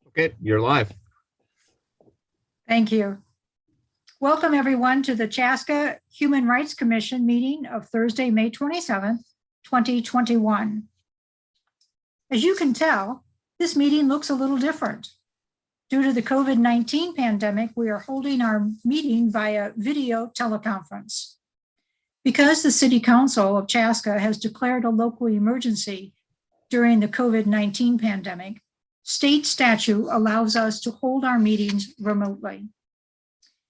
Okay, you're live. Thank you. Welcome, everyone, to the Chaska Human Rights Commission meeting of Thursday, May 27th, 2021. As you can tell, this meeting looks a little different. Due to the COVID-19 pandemic, we are holding our meeting via video teleconference. Because the City Council of Chaska has declared a local emergency during the COVID-19 pandemic, state statute allows us to hold our meetings remotely.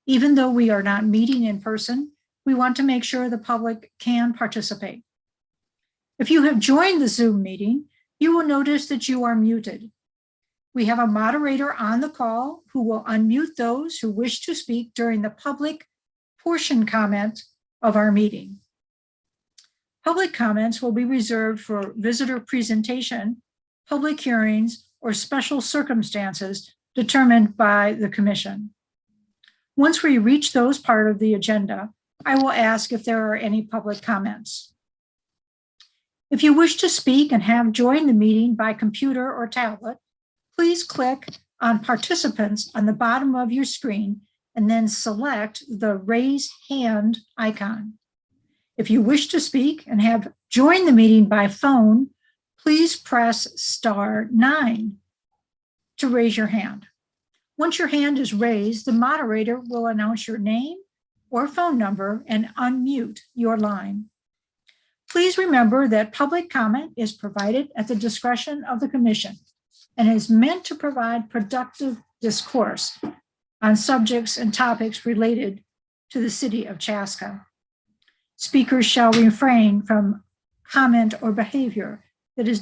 Even though we are not meeting in person, we want to make sure the public can participate. If you have joined the Zoom meeting, you will notice that you are muted. We have a moderator on the call who will unmute those who wish to speak during the public portion comment of our meeting. Public comments will be reserved for visitor presentation, public hearings, or special circumstances determined by the Commission. Once we reach those part of the agenda, I will ask if there are any public comments. If you wish to speak and have joined the meeting by computer or tablet, please click on Participants on the bottom of your screen and then select the Raise Hand icon. If you wish to speak and have joined the meeting by phone, please press *9 to raise your hand. Once your hand is raised, the moderator will announce your name or phone number and unmute your line. Please remember that public comment is provided at the discretion of the Commission and is meant to provide productive discourse on subjects and topics related to the City of Chaska. Speakers shall refrain from comment or behavior that is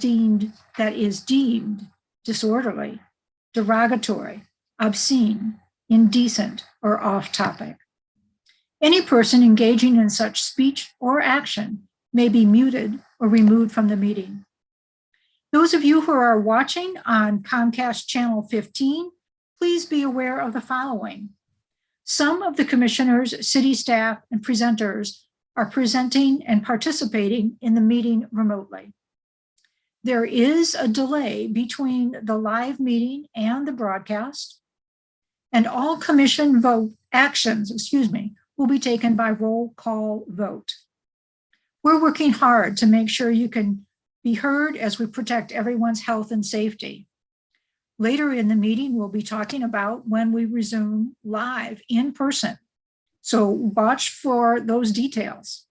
deemed disorderly, derogatory, obscene, indecent, or off-topic. Any person engaging in such speech or action may be muted or removed from the meeting. Those of you who are watching on Comcast Channel 15, please be aware of the following. Some of the commissioners, city staff, and presenters are presenting and participating in the meeting remotely. There is a delay between the live meeting and the broadcast, and all commission actions will be taken by roll call vote. We're working hard to make sure you can be heard as we protect everyone's health and safety. Later in the meeting, we'll be talking about when we resume live in person. So watch for those details.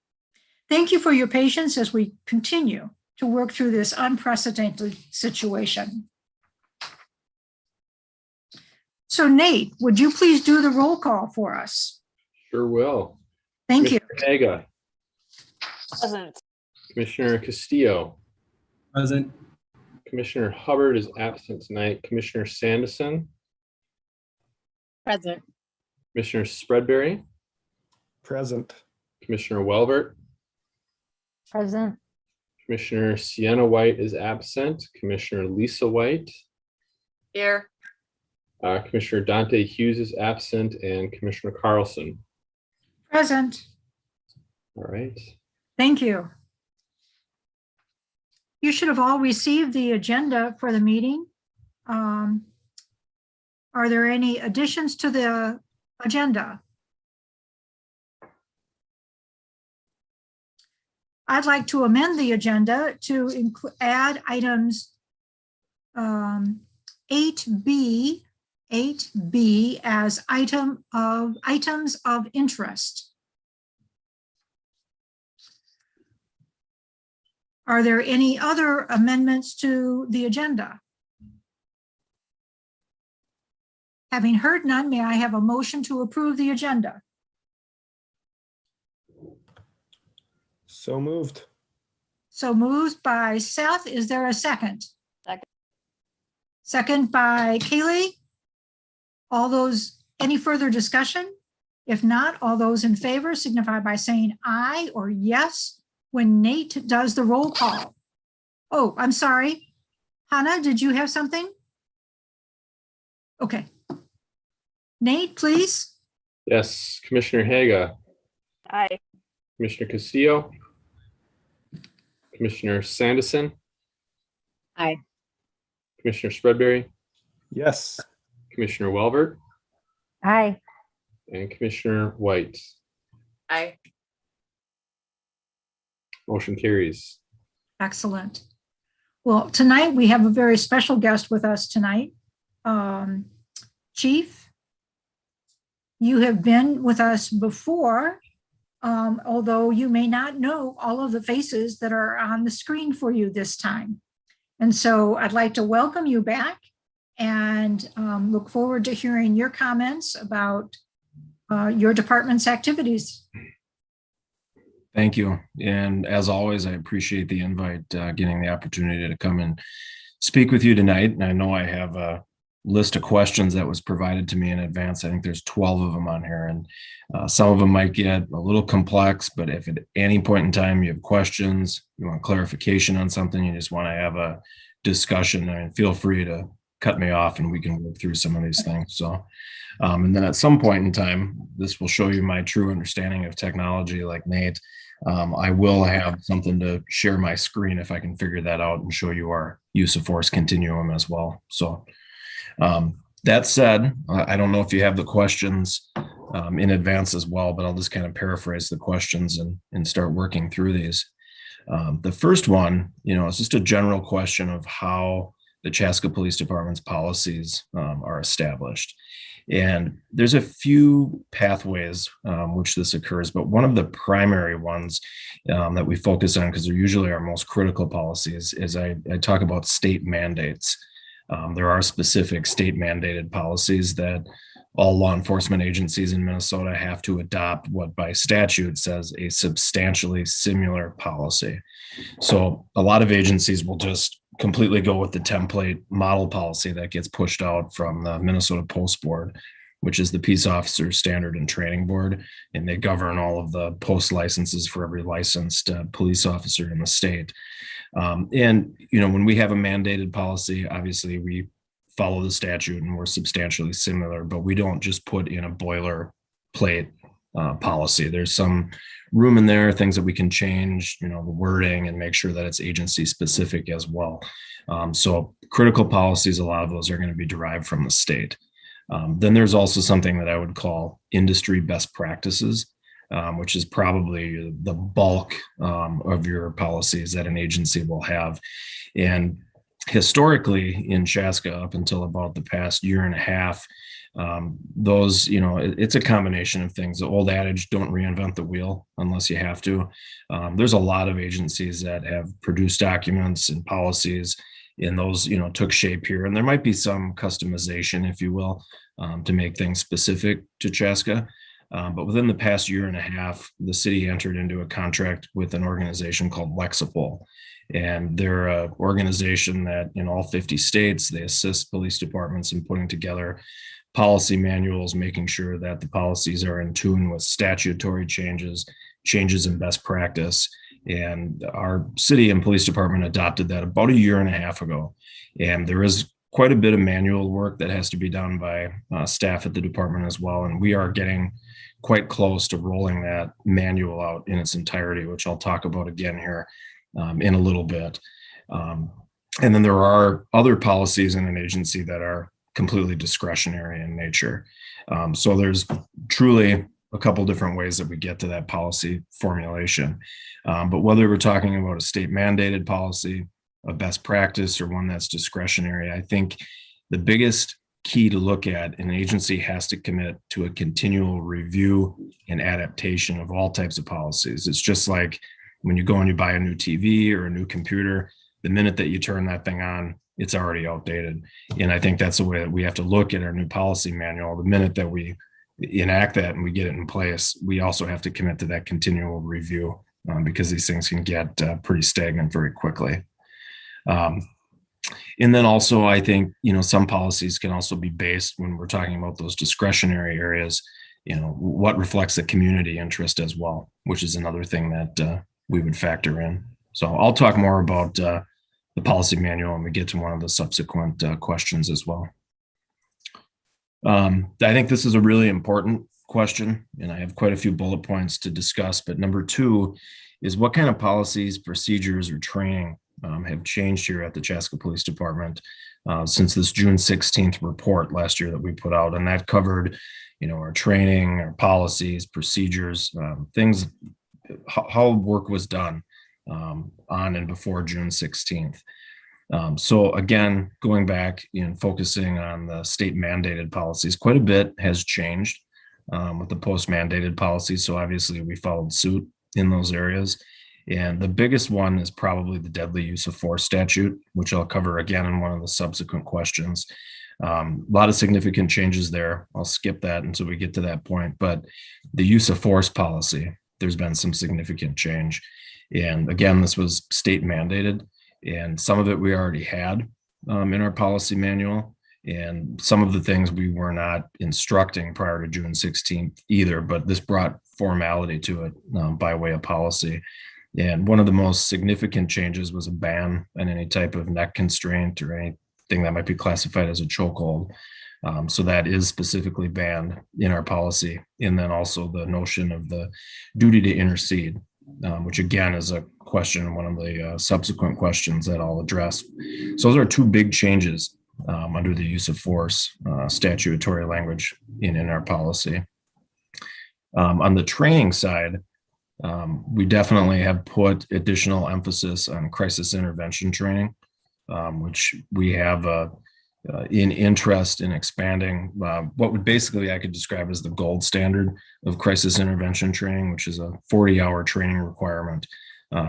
Thank you for your patience as we continue to work through this unprecedented situation. So Nate, would you please do the roll call for us? Sure will. Thank you. Haga. Present. Commissioner Castillo. Present. Commissioner Hubbard is absent tonight. Commissioner Sanderson. Present. Commissioner Spreadberry. Present. Commissioner Welbert. Present. Commissioner Sienna White is absent. Commissioner Lisa White. Here. Commissioner Dante Hughes is absent, and Commissioner Carlson. Present. All right. Thank you. You should have all received the agenda for the meeting. Are there any additions to the agenda? I'd like to amend the agenda to add items 8B as items of interest. Are there any other amendments to the agenda? Having heard none, may I have a motion to approve the agenda? So moved. So moved by Seth. Is there a second? Second. Second by Kaylee. Any further discussion? If not, all those in favor signify by saying aye or yes when Nate does the roll call. Oh, I'm sorry. Hannah, did you have something? Okay. Nate, please. Yes, Commissioner Haga. Aye. Commissioner Castillo. Commissioner Sanderson. Aye. Commissioner Spreadberry. Yes. Commissioner Welber, Aye. and Commissioner White. Aye. Motion carries. Excellent. Well, tonight we have a very special guest with us tonight. Chief, you have been with us before, although you may not know all of the faces that are on the screen for you this time. And so I'd like to welcome you back and look forward to hearing your comments about your department's activities. Thank you. And as always, I appreciate the invite, getting the opportunity to come and speak with you tonight. And I know I have a list of questions that was provided to me in advance. I think there's 12 of them on here, and some of them might get a little complex, but if at any point in time you have questions, you want clarification on something, you just want to have a discussion, I mean, feel free to cut me off and we can work through some of these things. So, and then at some point in time, this will show you my true understanding of technology like Nate. I will have something to share my screen if I can figure that out and show you our use of force continuum as well. So that said, I don't know if you have the questions in advance as well, but I'll just kind of paraphrase the questions and start working through these. The first one, is just a general question of how the Chaska Police Department's policies are established. And there's a few pathways which this occurs, but one of the primary ones that we focus on, because they're usually our most critical policies, is I talk about state mandates. There are specific state mandated policies that all law enforcement agencies in Minnesota have to adopt what by statute says a substantially similar policy. So a lot of agencies will just completely go with the template model policy that gets pushed out from the Minnesota Post Board, which is the Peace Officer Standard and Training Board, and they govern all of the post licenses for every licensed police officer in the state. And when we have a mandated policy, obviously we follow the statute and we're substantially similar, but we don't just put in a boilerplate policy. There's some room in there, things that we can change, the wording, and make sure that it's agency specific as well. So critical policies, a lot of those are going to be derived from the state. Then there's also something that I would call industry best practices, which is probably the bulk of your policies that an agency will have. And historically in Chaska, up until about the past year and a half, those, it's a combination of things. The old adage, don't reinvent the wheel unless you have to. There's a lot of agencies that have produced documents and policies, and those, took shape here. And there might be some customization, if you will, to make things specific to Chaska. But within the past year and a half, the city entered into a contract with an organization called Lexipol. And they're an organization that in all 50 states, they assist police departments in putting together policy manuals, making sure that the policies are in tune with statutory changes in best practice. And our city and police department adopted that about a year and a half ago. And there is quite a bit of manual work that has to be done by staff at the department as well. And we are getting quite close to rolling that manual out in its entirety, which I'll talk about again here in a little bit. And then there are other policies in an agency that are completely discretionary in nature. So there's truly a couple different ways that we get to that policy formulation. But whether we're talking about a state mandated policy, a best practice, or one that's discretionary, I think the biggest key to look at, an agency has to commit to a continual review and adaptation of all types of policies. It's just like when you go and you buy a new TV or a new computer, the minute that you turn that thing on, it's already outdated. And I think that's the way that we have to look at our new policy manual. The minute that we enact that and we get it in place, we also have to commit to that continual review because these things can get pretty stagnant very quickly. And then also, I think, some policies can also be based, when we're talking about those discretionary areas, what reflects the community interest as well, which is another thing that we would factor in. So I'll talk more about the policy manual when we get to one of the subsequent questions as well. I think this is a really important question, and I have quite a few bullet points to discuss, but number 2 is what kind of policies, procedures, or training have changed here at the Chaska Police Department since this June 16th report last year that we put out. And that covered, our training, our policies, procedures, things, how work was done on and before June 16th. So again, going back and focusing on the state mandated policies, quite a bit has changed with the post mandated policies. So obviously we followed suit in those areas. And the biggest one is probably the deadly use of force statute, which I'll cover again in one of the subsequent questions. A lot of significant changes there. I'll skip that until we get to that point. But the use of force policy, there's been some significant change. And again, this was state mandated, and some of it we already had in our policy manual. And some of the things we were not instructing prior to June 16th either, but this brought formality to it by way of policy. And one of the most significant changes was a ban on any type of neck constraint or anything that might be classified as a chokehold. So that is specifically banned in our policy. And then also the notion of the duty to intercede, which again is a question, one of the subsequent questions that I'll address. So those are two big changes under the use of force statutory language in our policy. On the training side, we definitely have put additional emphasis on crisis intervention training, which we have in interest in expanding what would basically I could describe as the gold standard of crisis intervention training, which is a 40-hour training requirement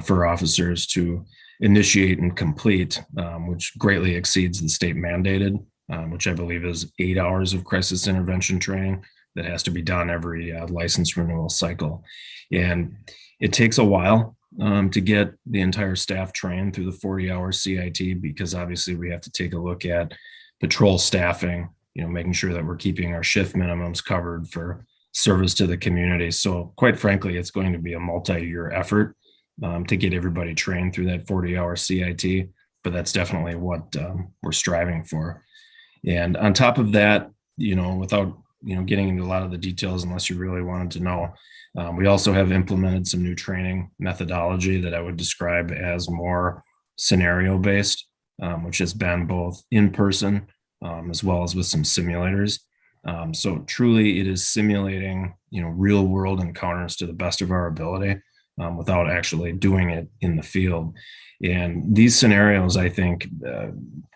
for officers to initiate and complete, which greatly exceeds the state mandated, which I believe is 8 hours of crisis intervention training that has to be done every license renewal cycle. And it takes a while to get the entire staff trained through the 40-hour CIT, because obviously we have to take a look at patrol staffing, making sure that we're keeping our shift minimums covered for service to the community. So quite frankly, it's going to be a multi-year effort to get everybody trained through that 40-hour CIT, but that's definitely what we're striving for. And on top of that, without getting into a lot of the details, unless you really wanted to know, we also have implemented some new training methodology that I would describe as more scenario-based, which has been both in person as well as with some simulators. So truly it is simulating, real-world encounters to the best of our ability without actually doing it in the field. And these scenarios, I think,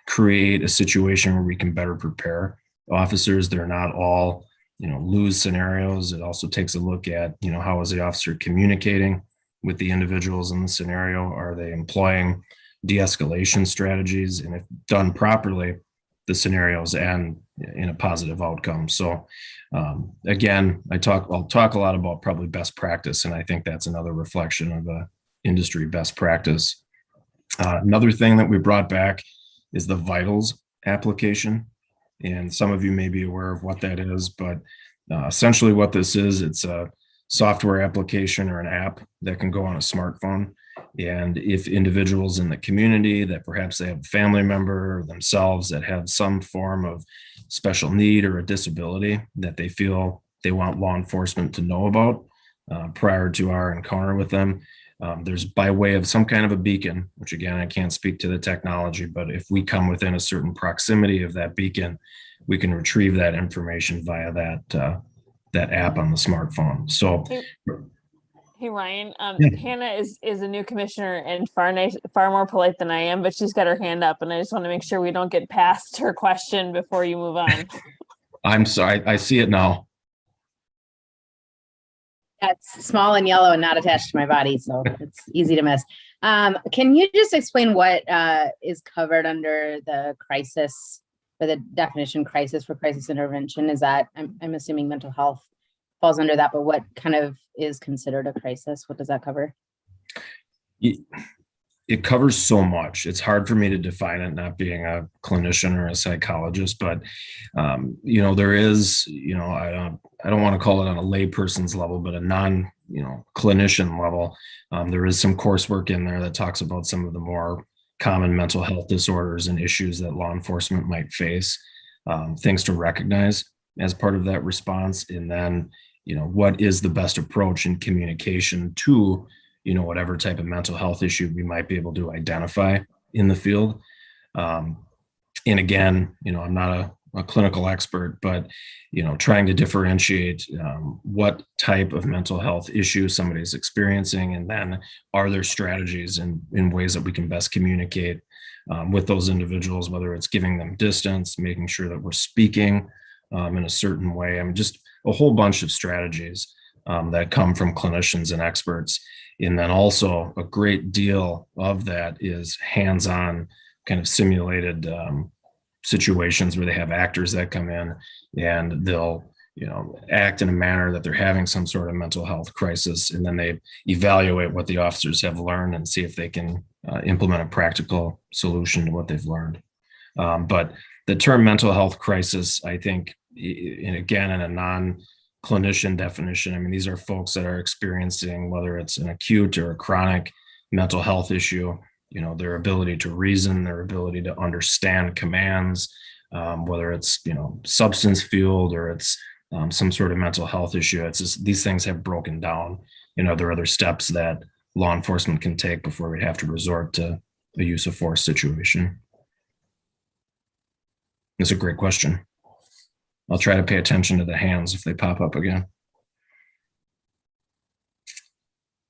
create a situation where we can better prepare officers. They're not all, lose scenarios. It also takes a look at, how is the officer communicating with the individuals in the scenario? Are they employing de-escalation strategies? And if done properly, the scenarios end in a positive outcome. So again, I'll talk a lot about probably best practice, and I think that's another reflection of industry best practice. Another thing that we brought back is the vitals application. And some of you may be aware of what that is, but essentially what this is, it's a software application or an app that can go on a smartphone. And if individuals in the community that perhaps they have a family member or themselves that have some form of special need or a disability that they feel they want law enforcement to know about prior to our encounter with them, there's by way of some kind of a beacon, which again, I can't speak to the technology, but if we come within a certain proximity of that beacon, we can retrieve that information via that app on the smartphone. So, Hey Ryan, Yeah. Hannah is a new commissioner and far more polite than I am, but she's got her hand up, and I just want to make sure we don't get past her question before you move on. I'm sorry, I see it now. That's small and yellow and not attached to my body, so it's easy to miss. Can you just explain what is covered under the crisis, or the definition crisis for crisis intervention? Is that, I'm assuming mental health falls under that, but what kind of is considered a crisis? What does that cover? It covers so much. It's hard for me to define it, not being a clinician or a psychologist, but there is, I don't want to call it on a layperson's level, but a non, clinician level. There is some coursework in there that talks about some of the more common mental health disorders and issues that law enforcement might face, things to recognize as part of that response. And then, what is the best approach in communication to whatever type of mental health issue we might be able to identify in the field. And again, I'm not a clinical expert, but trying to differentiate what type of mental health issue somebody's experiencing, and then are there strategies in ways that we can best communicate with those individuals, whether it's giving them distance, making sure that we're speaking in a certain way. I mean, just a whole bunch of strategies that come from clinicians and experts. And then also a great deal of that is hands-on kind of simulated situations where they have actors that come in and they'll act in a manner that they're having some sort of mental health crisis, and then they evaluate what the officers have learned and see if they can implement a practical solution to what they've learned. But the term mental health crisis, I think, and again, in a non-clinician definition, I mean, these are folks that are experiencing, whether it's an acute or a chronic mental health issue, their ability to reason, their ability to understand commands, whether it's, substance fueled or it's some sort of mental health issue. It's just, these things have broken down. There are other steps that law enforcement can take before we have to resort to a use of force situation. It's a great question. I'll try to pay attention to the hands if they pop up again.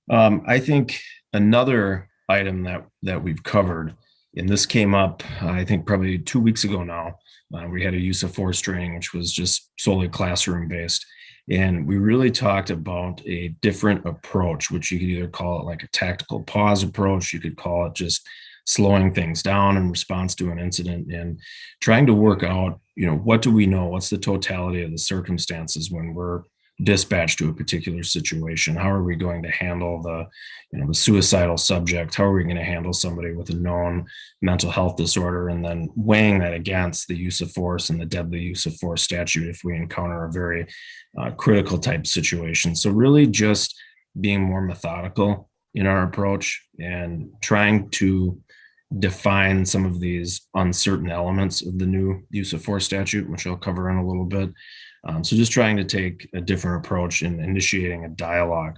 I think another item that we've covered, and this came up, I think probably 2 weeks ago now. We had a use of force training, which was just solely classroom based. And we really talked about a different approach, which you could either call it like a tactical pause approach. You could call it just slowing things down in response to an incident, and trying to work out, what do we know? What's the totality of the circumstances when we're dispatched to a particular situation? How are we going to handle the suicidal subject? How are we going to handle somebody with a known mental health disorder? And then weighing that against the use of force and the deadly use of force statute if we encounter a very critical type situation. So really just being more methodical in our approach and trying to define some of these uncertain elements of the new use of force statute, which I'll cover in a little bit. So just trying to take a different approach in initiating a dialogue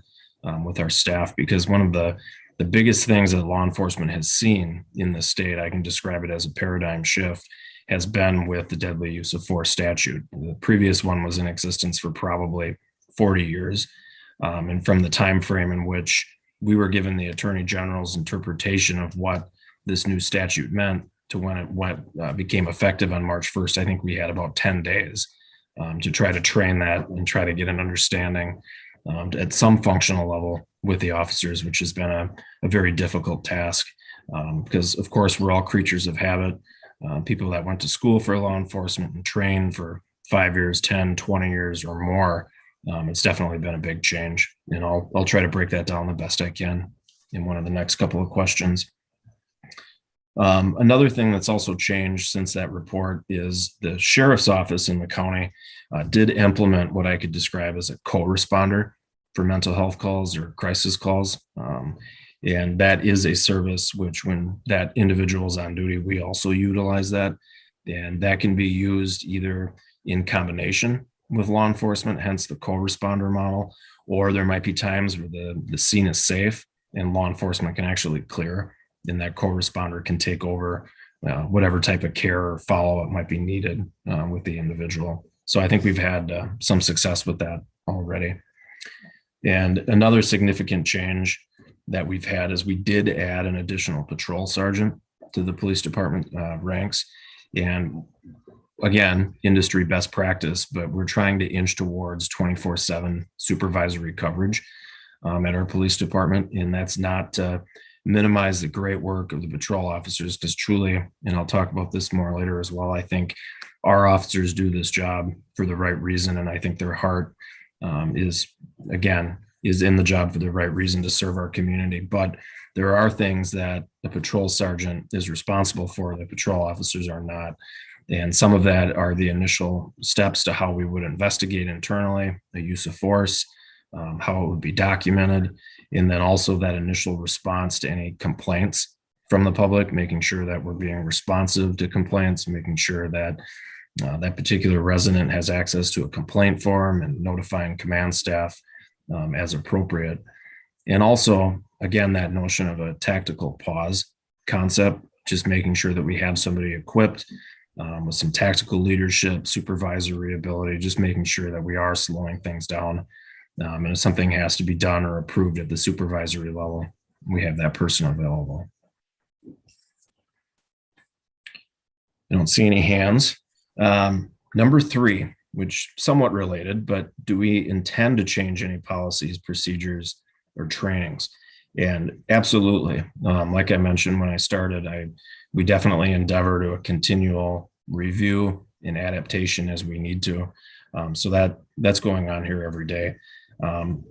with our staff, because one of the biggest things that law enforcement has seen in the state, I can describe it as a paradigm shift, has been with the deadly use of force statute. The previous one was in existence for probably 40 years. And from the time frame in which we were given the Attorney General's interpretation of what this new statute meant to when it became effective on March 1st, I think we had about 10 days to try to train that and try to get an understanding at some functional level with the officers, which has been a very difficult task because, of course, we're all creatures of habit. People that went to school for law enforcement and trained for 5 years, 10, 20 years or more, it's definitely been a big change. And I'll try to break that down the best I can in one of the next couple of questions. Another thing that's also changed since that report is the sheriff's office in the county did implement what I could describe as a co-responder for mental health calls or crisis calls. And that is a service which, when that individual is on duty, we also utilize that. And that can be used either in combination with law enforcement, hence the co-responder model, or there might be times where the scene is safe and law enforcement can actually clear, and that co-responder can take over whatever type of care or follow-up might be needed with the individual. So I think we've had some success with that already. And another significant change that we've had is we did add an additional patrol sergeant to the police department ranks. And again, industry best practice, but we're trying to inch towards 24/7 supervisory coverage at our police department. And that's not minimize the great work of the patrol officers, because truly, and I'll talk about this more later as well, I think our officers do this job for the right reason. And I think their heart is in the job for the right reason, to serve our community. But there are things that the patrol sergeant is responsible for that patrol officers are not. And some of that are the initial steps to how we would investigate internally the use of force, how it would be documented, and then also that initial response to any complaints from the public, making sure that we're being responsive to complaints, making sure that that particular resident has access to a complaint form, and notifying command staff as appropriate. And also, again, that notion of a tactical pause concept, just making sure that we have somebody equipped with some tactical leadership, supervisory ability, just making sure that we are slowing things down. And if something has to be done or approved at the supervisory level, we have that person available. I don't see any hands. Number 3, which somewhat related, but do we intend to change any policies, procedures, or trainings? And absolutely. Like I mentioned when I started, we definitely endeavor to a continual review and adaptation as we need to. So that's going on here every day.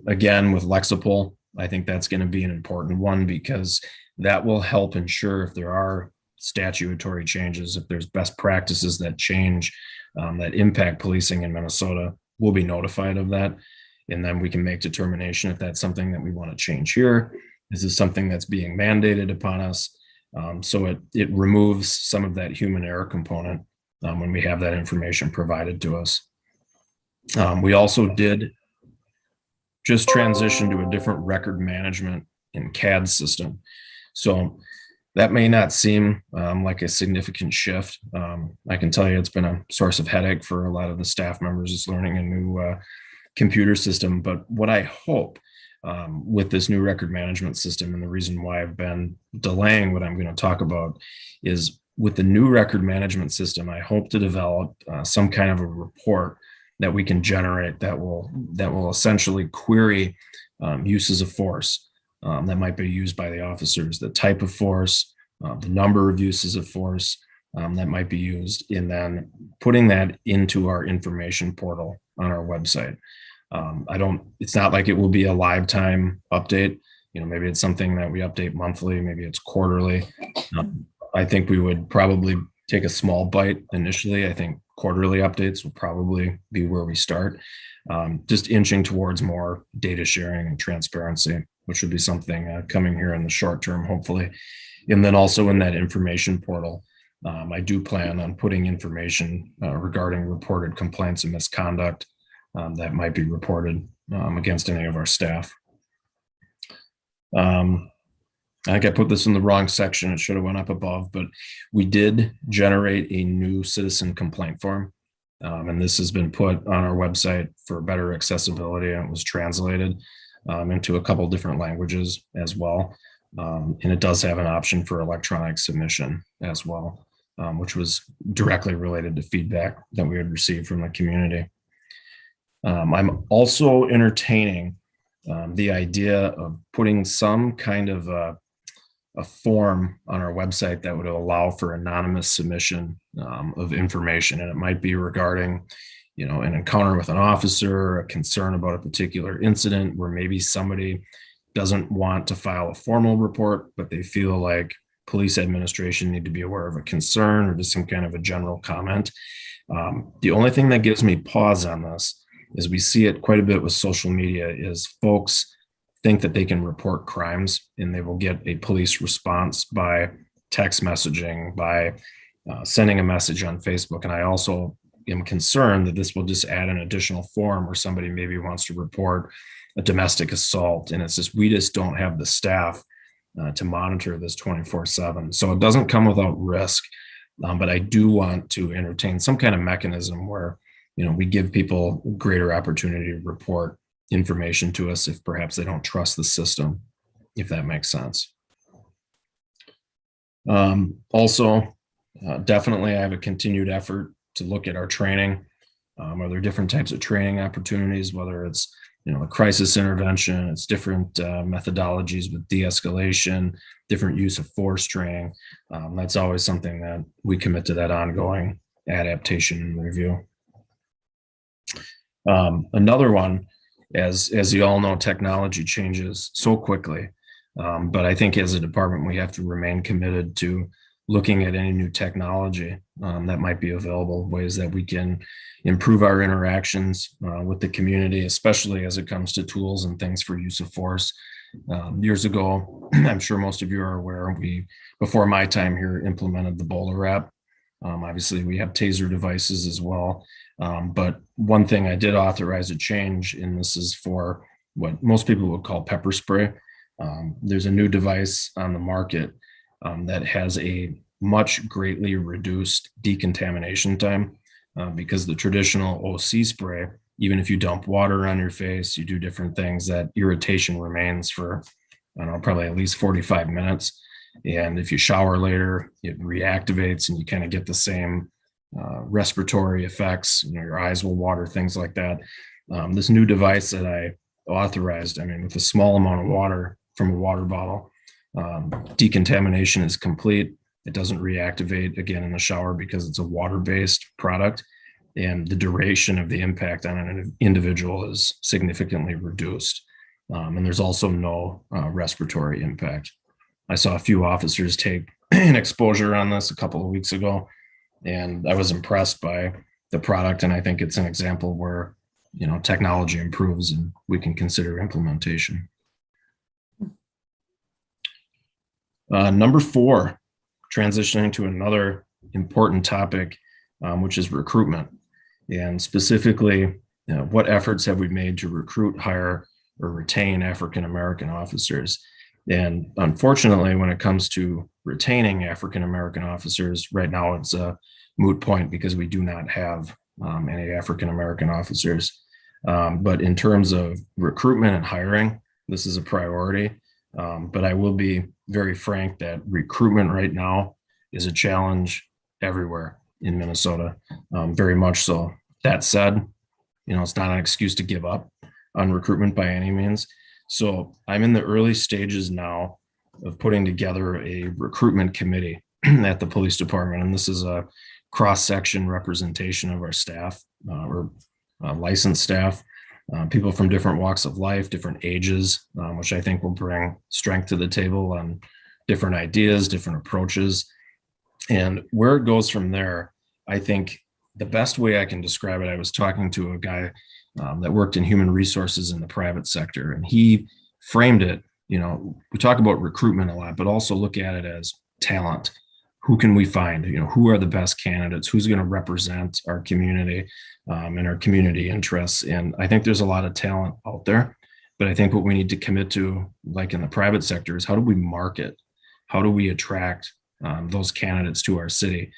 Again, with Lexipol, I think that's going to be an important one because that will help ensure if there are statutory changes, if there's best practices that change that impact policing in Minnesota, we'll be notified of that. And then we can make determination if that's something that we want to change here. This is something that's being mandated upon us. So it removes some of that human error component when we have that information provided to us. We also did just transition to a different record management and CAD system. So that may not seem like a significant shift. I can tell you it's been a source of headache for a lot of the staff members is learning a new computer system. But what I hope with this new record management system, and the reason why I've been delaying what I'm going to talk about, is with the new record management system, I hope to develop some kind of a report that we can generate that will essentially query uses of force that might be used by the officers, the type of force, the number of uses of force that might be used, and then putting that into our information portal on our website. It's not like it will be a live time update. Maybe it's something that we update monthly, maybe it's quarterly. I think we would probably take a small bite initially. I think quarterly updates will probably be where we start, just inching towards more data sharing and transparency, which would be something coming here in the short term, hopefully. And then also in that information portal, I do plan on putting information regarding reported complaints and misconduct that might be reported against any of our staff. I think I put this in the wrong section. It should have went up above, but we did generate a new citizen complaint form. And this has been put on our website for better accessibility, and it was translated into a couple different languages as well. And it does have an option for electronic submission as well, which was directly related to feedback that we had received from the community. I'm also entertaining the idea of putting some kind of a form on our website that would allow for anonymous submission of information. And it might be regarding, an encounter with an officer, a concern about a particular incident where maybe somebody doesn't want to file a formal report, but they feel like police administration need to be aware of a concern or just some kind of a general comment. The only thing that gives me pause on this is we see it quite a bit with social media is folks think that they can report crimes and they will get a police response by text messaging, by sending a message on Facebook. And I also am concerned that this will just add an additional form where somebody maybe wants to report a domestic assault. And it's just, we just don't have the staff to monitor this 24/7. So it doesn't come without risk, but I do want to entertain some kind of mechanism where, we give people greater opportunity to report information to us if perhaps they don't trust the system, if that makes sense. Also, definitely I have a continued effort to look at our training. Are there different types of training opportunities, whether it's, a crisis intervention, it's different methodologies with de-escalation, different use of force training. That's always something that we commit to that ongoing adaptation and review. Another one, as you all know, technology changes so quickly. But I think as a department, we have to remain committed to looking at any new technology that might be available, ways that we can improve our interactions with the community, especially as it comes to tools and things for use of force. Years ago, I'm sure most of you are aware, we, before my time here, implemented the bowler app. Obviously, we have taser devices as well. But one thing I did authorize a change, and this is for what most people would call pepper spray. There's a new device on the market that has a much greatly reduced decontamination time because the traditional OC spray, even if you dump water on your face, you do different things, that irritation remains for, I don't know, probably at least 45 minutes. And if you shower later, it reactivates and you kind of get the same respiratory effects. You know, your eyes will water, things like that. This new device that I authorized, I mean, with a small amount of water from a water bottle, decontamination is complete. It doesn't reactivate again in the shower because it's a water-based product, and the duration of the impact on an individual is significantly reduced. And there's also no respiratory impact. I saw a few officers take an exposure on this a couple of weeks ago, and I was impressed by the product. And I think it's an example where, you know, technology improves and we can consider implementation. Number 4, transitioning to another important topic, which is recruitment. And specifically, you know, what efforts have we made to recruit, hire, or retain African-American officers? And unfortunately, when it comes to retaining African-American officers, right now it's a moot point because we do not have any African-American officers. But in terms of recruitment and hiring, this is a priority. But I will be very frank that recruitment right now is a challenge everywhere in Minnesota, very much so. That said, you know, it's not an excuse to give up on recruitment by any means. So I'm in the early stages now of putting together a recruitment committee at the police department. And this is a cross-section representation of our staff or licensed staff, people from different walks of life, different ages, which I think will bring strength to the table on different ideas, different approaches. And where it goes from there, I think the best way I can describe it, I was talking to a guy that worked in human resources in the private sector, and he framed it, you know, we talk about recruitment a lot, but also look at it as talent. Who can we find? You know, who are the best candidates? Who's going to represent our community and our community interests? And I think there's a lot of talent out there, but I think what we need to commit to, like in the private sector, is how do we market? How do we attract those candidates to our city?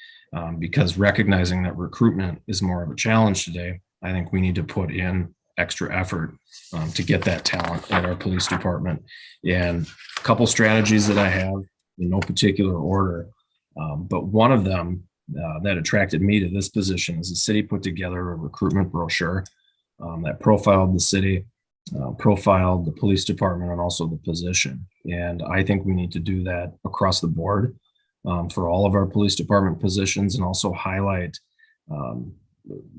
Because recognizing that recruitment is more of a challenge today, I think we need to put in extra effort to get that talent at our police department. And a couple strategies that I have in no particular order, but one of them that attracted me to this position is the city put together a recruitment brochure that profiled the city, profiled the police department, and also the position. And I think we need to do that across the board for all of our police department positions, and also highlight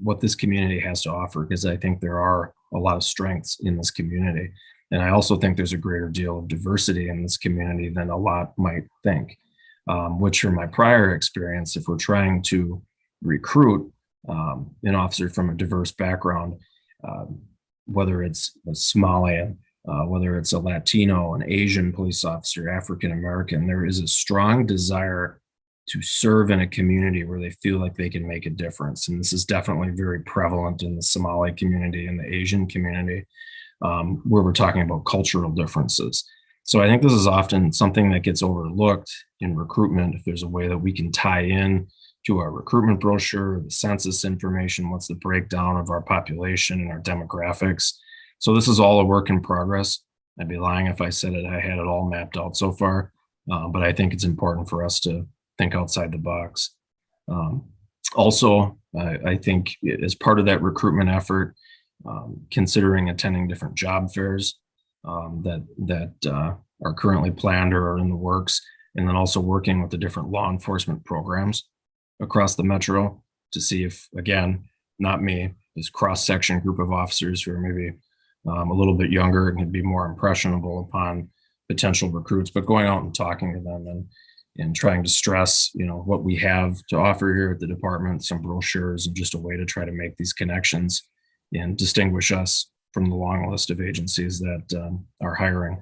what this community has to offer, because I think there are a lot of strengths in this community. And I also think there's a greater deal of diversity in this community than a lot might think, which from my prior experience, if we're trying to recruit an officer from a diverse background, whether it's a Somalian, whether it's a Latino, an Asian police officer, African-American, there is a strong desire to serve in a community where they feel like they can make a difference. And this is definitely very prevalent in the Somali community and the Asian community, where we're talking about cultural differences. So I think this is often something that gets overlooked in recruitment. If there's a way that we can tie in to our recruitment brochure, the census information, what's the breakdown of our population and our demographics. So this is all a work in progress. I'd be lying if I said it, I had it all mapped out so far, but I think it's important for us to think outside the box. Also, I think as part of that recruitment effort, considering attending different job fairs that are currently planned or are in the works, and then also working with the different law enforcement programs across the metro to see if, again, not me, this cross-section group of officers who are maybe a little bit younger and can be more impressionable upon potential recruits, but going out and talking to them and trying to stress, you know, what we have to offer here at the department, some brochures, and just a way to try to make these connections and distinguish us from the long list of agencies that are hiring.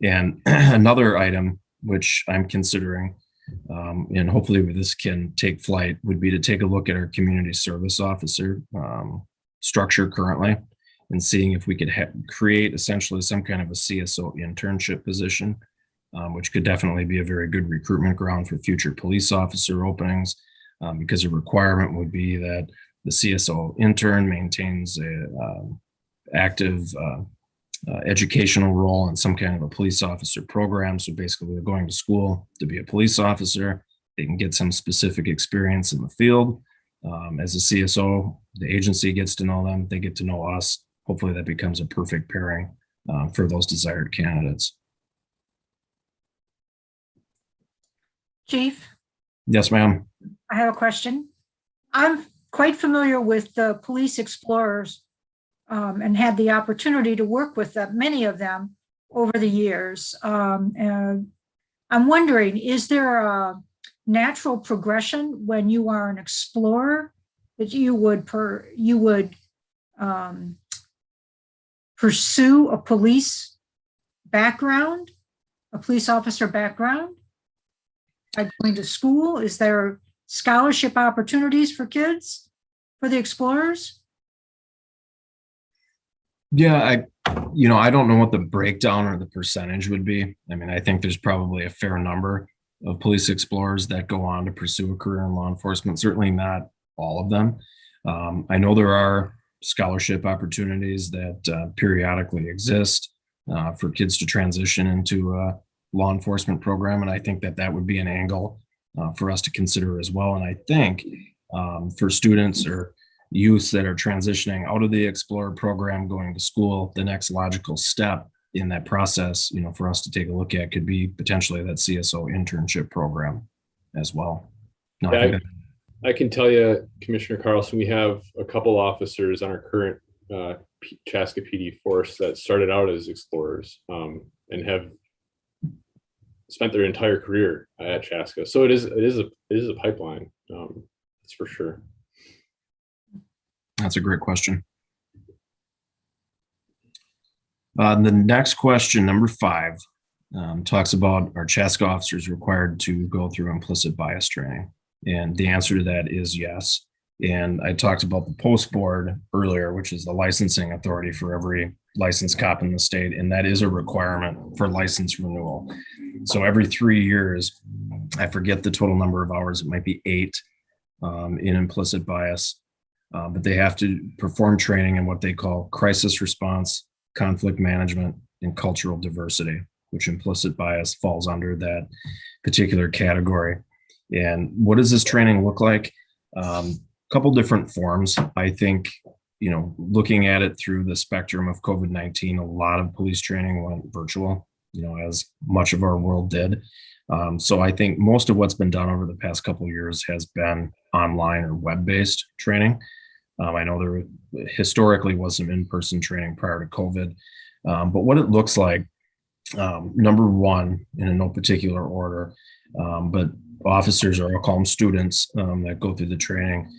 And another item which I'm considering, and hopefully this can take flight, would be to take a look at our community service officer structure currently and seeing if we could create essentially some kind of a CSO internship position, which could definitely be a very good recruitment ground for future police officer openings, because a requirement would be that the CSO intern maintains a active educational role in some kind of a police officer program. So basically, they're going to school to be a police officer. They can get some specific experience in the field. As a CSO, the agency gets to know them. They get to know us. Hopefully, that becomes a perfect pairing for those desired candidates. Chief, Yes, ma'am. I have a question. I'm quite familiar with the police explorers and had the opportunity to work with many of them over the years. And I'm wondering, is there a natural progression when you are an explorer that you would pursue a police background, a police officer background? Like going to school? Is there scholarship opportunities for kids, for the explorers? Yeah, I don't know what the breakdown or the percentage would be. I mean, I think there's probably a fair number of police explorers that go on to pursue a career in law enforcement. Certainly not all of them. I know there are scholarship opportunities that periodically exist for kids to transition into a law enforcement program, and I think that would be an angle for us to consider as well. And I think for students or youths that are transitioning out of the Explorer program going to school, the next logical step in that process, for us to take a look at could be potentially that CSO internship program as well. No, Yeah, I can tell you, Commissioner Carlson, we have a couple officers on our current Chaska PD force that started out as explorers and have spent their entire career at Chaska. So it is a pipeline. That's for sure. That's a great question. The next question, number 5, talks about are Chaska officers required to go through implicit bias training? And the answer to that is yes. And I talked about the post board earlier, which is the licensing authority for every licensed cop in the state. And that is a requirement for license renewal. So every 3 years, I forget the total number of hours, it might be 8 in implicit bias, but they have to perform training in what they call crisis response, conflict management, and cultural diversity, which implicit bias falls under that particular category. And what does this training look like? Couple different forms. I think, looking at it through the spectrum of COVID-19, a lot of police training went virtual, as much of our world did. So I think most of what's been done over the past couple of years has been online or web-based training. I know there historically was some in-person training prior to COVID, but what it looks like, number one, in no particular order, but officers, or I'll call them students, that go through the training,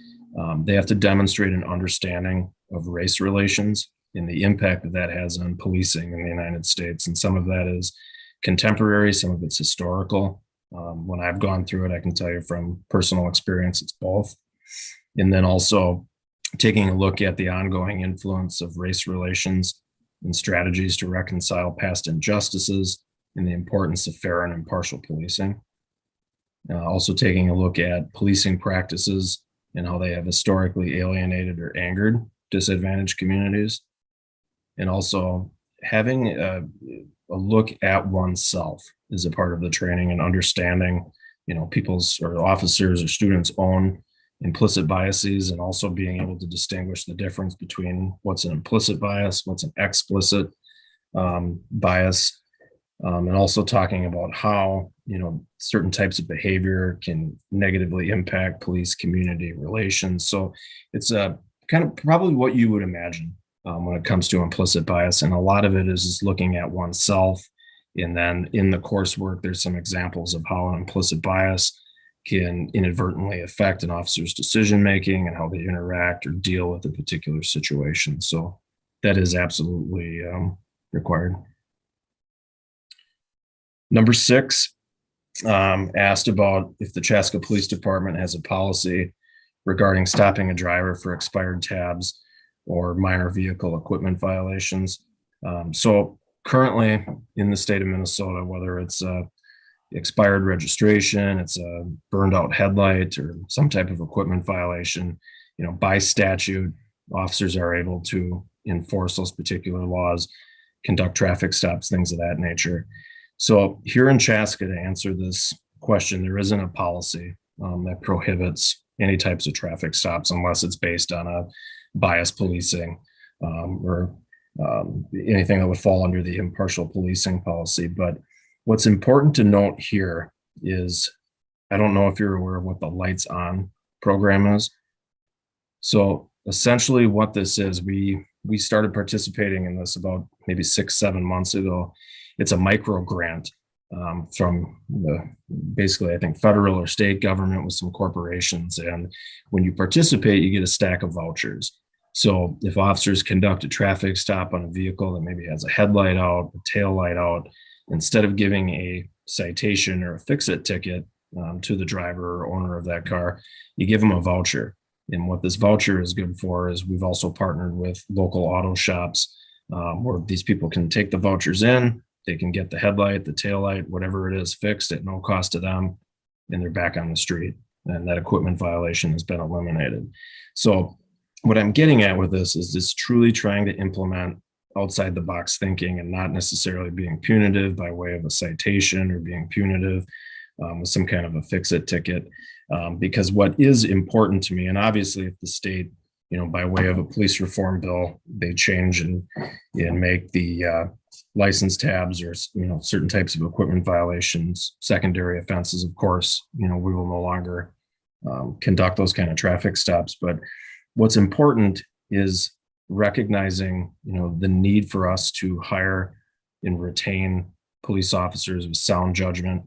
they have to demonstrate an understanding of race relations and the impact that has on policing in the United States. And some of that is contemporary, some of it's historical. When I've gone through it, I can tell you from personal experience, it's both. And then also taking a look at the ongoing influence of race relations and strategies to reconcile past injustices and the importance of fair and impartial policing. Also taking a look at policing practices and how they have historically alienated or angered disadvantaged communities. And also having a look at oneself is a part of the training, and understanding, people's or officers or students' own implicit biases, and also being able to distinguish the difference between what's an implicit bias, what's an explicit bias, and also talking about how, certain types of behavior can negatively impact police community relations. So it's kind of probably what you would imagine when it comes to implicit bias. And a lot of it is just looking at oneself. And then in the coursework, there's some examples of how an implicit bias can inadvertently affect an officer's decision-making and how they interact or deal with a particular situation. So that is absolutely required. Number 6, asked about if the Chaska Police Department has a policy regarding stopping a driver for expired tabs or minor vehicle equipment violations. So currently in the state of Minnesota, whether it's expired registration, it's a burned out headlight, or some type of equipment violation, by statute, officers are able to enforce those particular laws, conduct traffic stops, things of that nature. So here in Chaska, to answer this question, there isn't a policy that prohibits any types of traffic stops unless it's based on a bias policing or anything that would fall under the impartial policing policy. But what's important to note here is, I don't know if you're aware of what the Lights On program is. So essentially what this is, we started participating in this about maybe 6-7 months ago. It's a micro grant from basically, I think, federal or state government with some corporations. And when you participate, you get a stack of vouchers. So if officers conduct a traffic stop on a vehicle that maybe has a headlight out, a tail light out, instead of giving a citation or a fix-it ticket to the driver or owner of that car, you give them a voucher. And what this voucher is good for is, we've also partnered with local auto shops where these people can take the vouchers in, they can get the headlight, the tail light, whatever it is, fixed at no cost to them, and they're back on the street. And that equipment violation has been eliminated. So what I'm getting at with this is this truly trying to implement outside the box thinking, and not necessarily being punitive by way of a citation or being punitive with some kind of a fix-it ticket. Because what is important to me, and obviously if the state, by way of a police reform bill, they change and make the license tabs or, certain types of equipment violations secondary offenses, of course, we will no longer conduct those kind of traffic stops. But what's important is recognizing, the need for us to hire and retain police officers with sound judgment,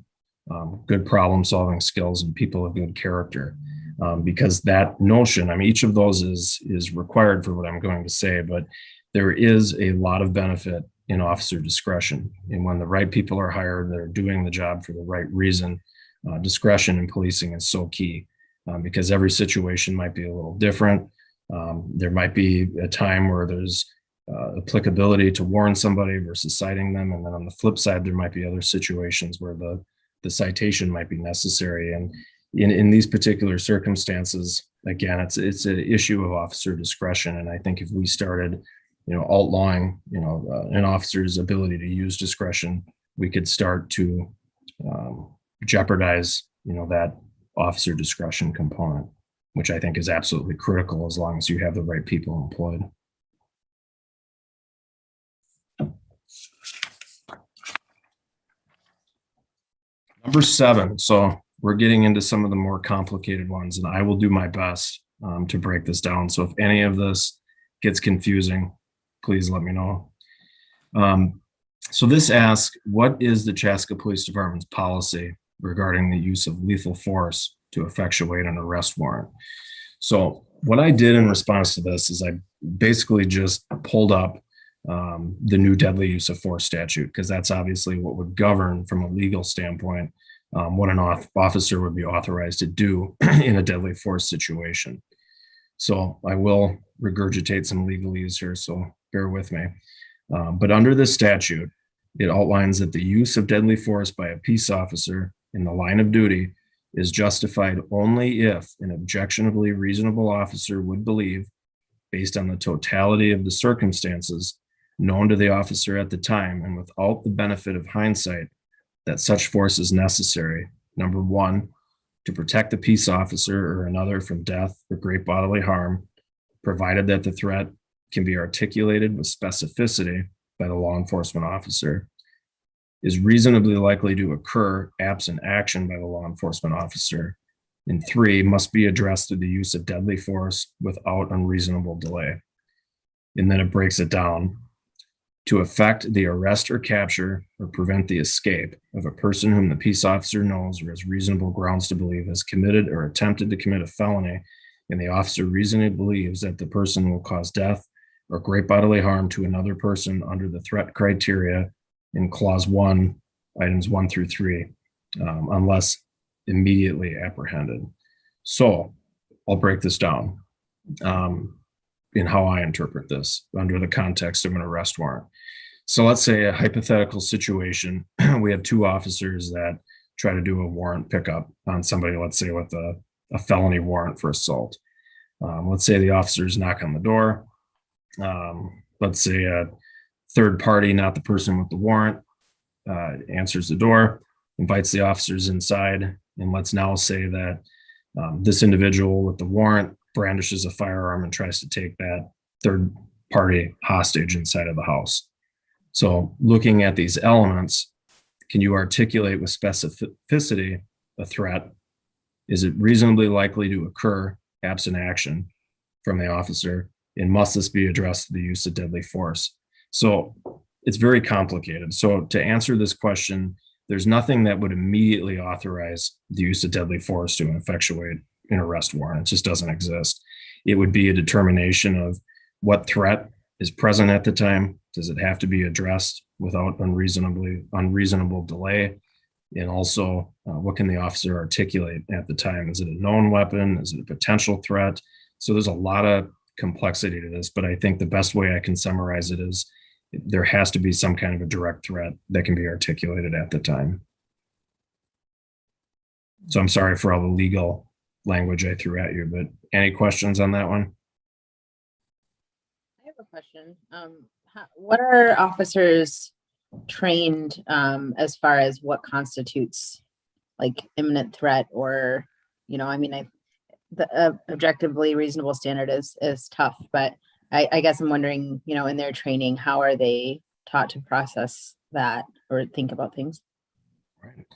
good problem solving skills, and people of good character. Because that notion, each of those is required for what I'm going to say, but there is a lot of benefit in officer discretion. And when the right people are hired, they're doing the job for the right reason. Discretion in policing is so key, because every situation might be a little different. There might be a time where there's applicability to warn somebody versus citing them. And then on the flip side, there might be other situations where the citation might be necessary. And in these particular circumstances, again, it's an issue of officer discretion. And I think if we started, outlawing, an officer's ability to use discretion, we could start to jeopardize, that officer discretion component, which I think is absolutely critical as long as you have the right people employed. Number 7. So we're getting into some of the more complicated ones, and I will do my best to break this down. So if any of this gets confusing, please let me know. So this asks, what is the Chaska Police Department's policy regarding the use of lethal force to effectuate an arrest warrant? So what I did in response to this is I basically just pulled up the new deadly use of force statute, because that's obviously what would govern from a legal standpoint what an officer would be authorized to do in a deadly force situation. So I will regurgitate some legalese here, so bear with me. But under this statute, it outlines that the use of deadly force by a peace officer in the line of duty is justified only if an objectionably reasonable officer would believe, based on the totality of the circumstances known to the officer at the time and without the benefit of hindsight, that such force is necessary, number 1, to protect the peace officer or another from death or great bodily harm, provided that the threat can be articulated with specificity by the law enforcement officer, is reasonably likely to occur absent action by the law enforcement officer, and 3, must be addressed through the use of deadly force without unreasonable delay. And then it breaks it down to effect the arrest or capture or prevent the escape of a person whom the peace officer knows or has reasonable grounds to believe has committed or attempted to commit a felony, and the officer reasonably believes that the person will cause death or great bodily harm to another person under the threat criteria in clause 1, items 1 through 3, unless immediately apprehended. So I'll break this down. in how I interpret this under the context of an arrest warrant. So let's say a hypothetical situation, we have two officers that try to do a warrant pickup on somebody, let's say with a felony warrant for assault. Let's say the officers knock on the door. Let's say a third party, not the person with the warrant, answers the door, invites the officers inside, and let's now say that this individual with the warrant brandishes a firearm and tries to take that third party hostage inside of the house. So looking at these elements, can you articulate with specificity a threat? Is it reasonably likely to occur absent action from the officer? And must this be addressed to the use of deadly force? So it's very complicated. So to answer this question, there's nothing that would immediately authorize the use of deadly force to effectuate an arrest warrant. It just doesn't exist. It would be a determination of what threat is present at the time. Does it have to be addressed without unreasonable delay? And also, what can the officer articulate at the time? Is it a known weapon? Is it a potential threat? So there's a lot of complexity to this, but I think the best way I can summarize it is there has to be some kind of a direct threat that can be articulated at the time. So I'm sorry for all the legal language I threw at you, but any questions on that one? I have a question. What are officers trained as far as what constitutes like imminent threat, or, I mean, the objectively reasonable standard is tough, but I guess I'm wondering, in their training, how are they taught to process that or think about things? Right.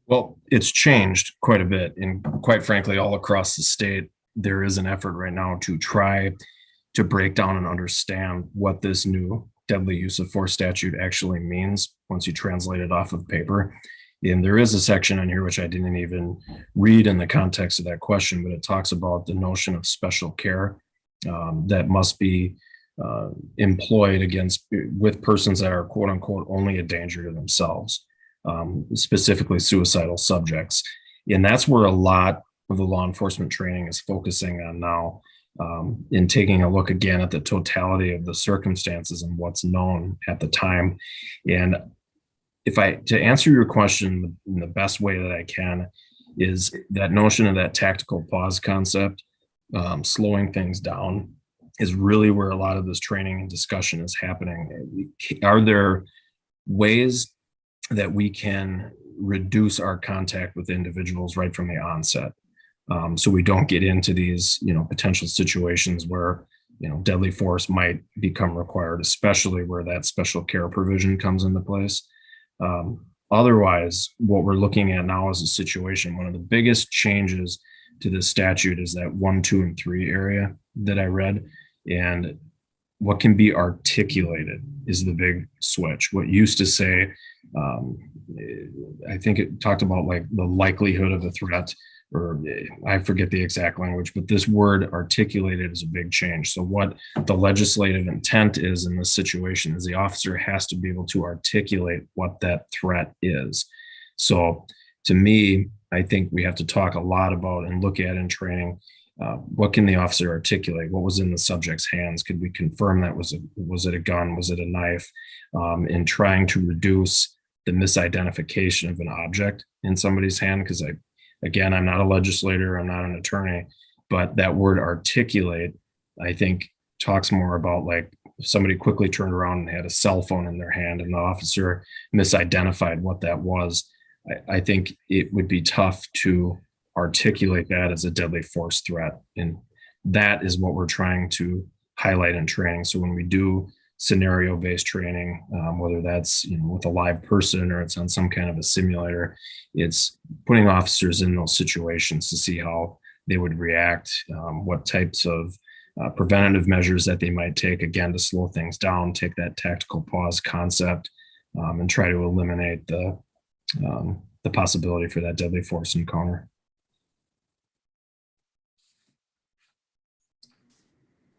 Well, it's changed quite a bit, and quite frankly, all across the state, there is an effort right now to try to break down and understand what this new deadly use of force statute actually means once you translate it off of paper. And there is a section in here which I didn't even read in the context of that question, but it talks about the notion of special care that must be employed with persons that are quote unquote only a danger to themselves, specifically suicidal subjects. And that's where a lot of the law enforcement training is focusing on now, in taking a look again at the totality of the circumstances and what's known at the time. And to answer your question in the best way that I can, is that notion of that tactical pause concept, slowing things down, is really where a lot of this training and discussion is happening. Are there ways that we can reduce our contact with individuals right from the onset? So we don't get into these, potential situations where, deadly force might become required, especially where that special care provision comes into place. Otherwise, what we're looking at now is a situation. One of the biggest changes to this statute is that 1, 2, and 3 area that I read, and what can be articulated is the big switch. What used to say, I think it talked about like the likelihood of a threat, or I forget the exact language, but this word articulated is a big change. So what the legislative intent is in this situation is the officer has to be able to articulate what that threat is. So to me, I think we have to talk a lot about and look at in training, what can the officer articulate? What was in the subject's hands? Could we confirm that was it a gun? Was it a knife? In trying to reduce the misidentification of an object in somebody's hand, because I'm not a legislator, I'm not an attorney, but that word articulate, I think, talks more about like if somebody quickly turned around and had a cell phone in their hand and the officer misidentified what that was. I think it would be tough to articulate that as a deadly force threat. And that is what we're trying to highlight in training. So when we do scenario-based training, whether that's with a live person or it's on some kind of a simulator, it's putting officers in those situations to see how they would react, what types of preventative measures that they might take, again, to slow things down, take that tactical pause concept, and try to eliminate the possibility for that deadly force encounter.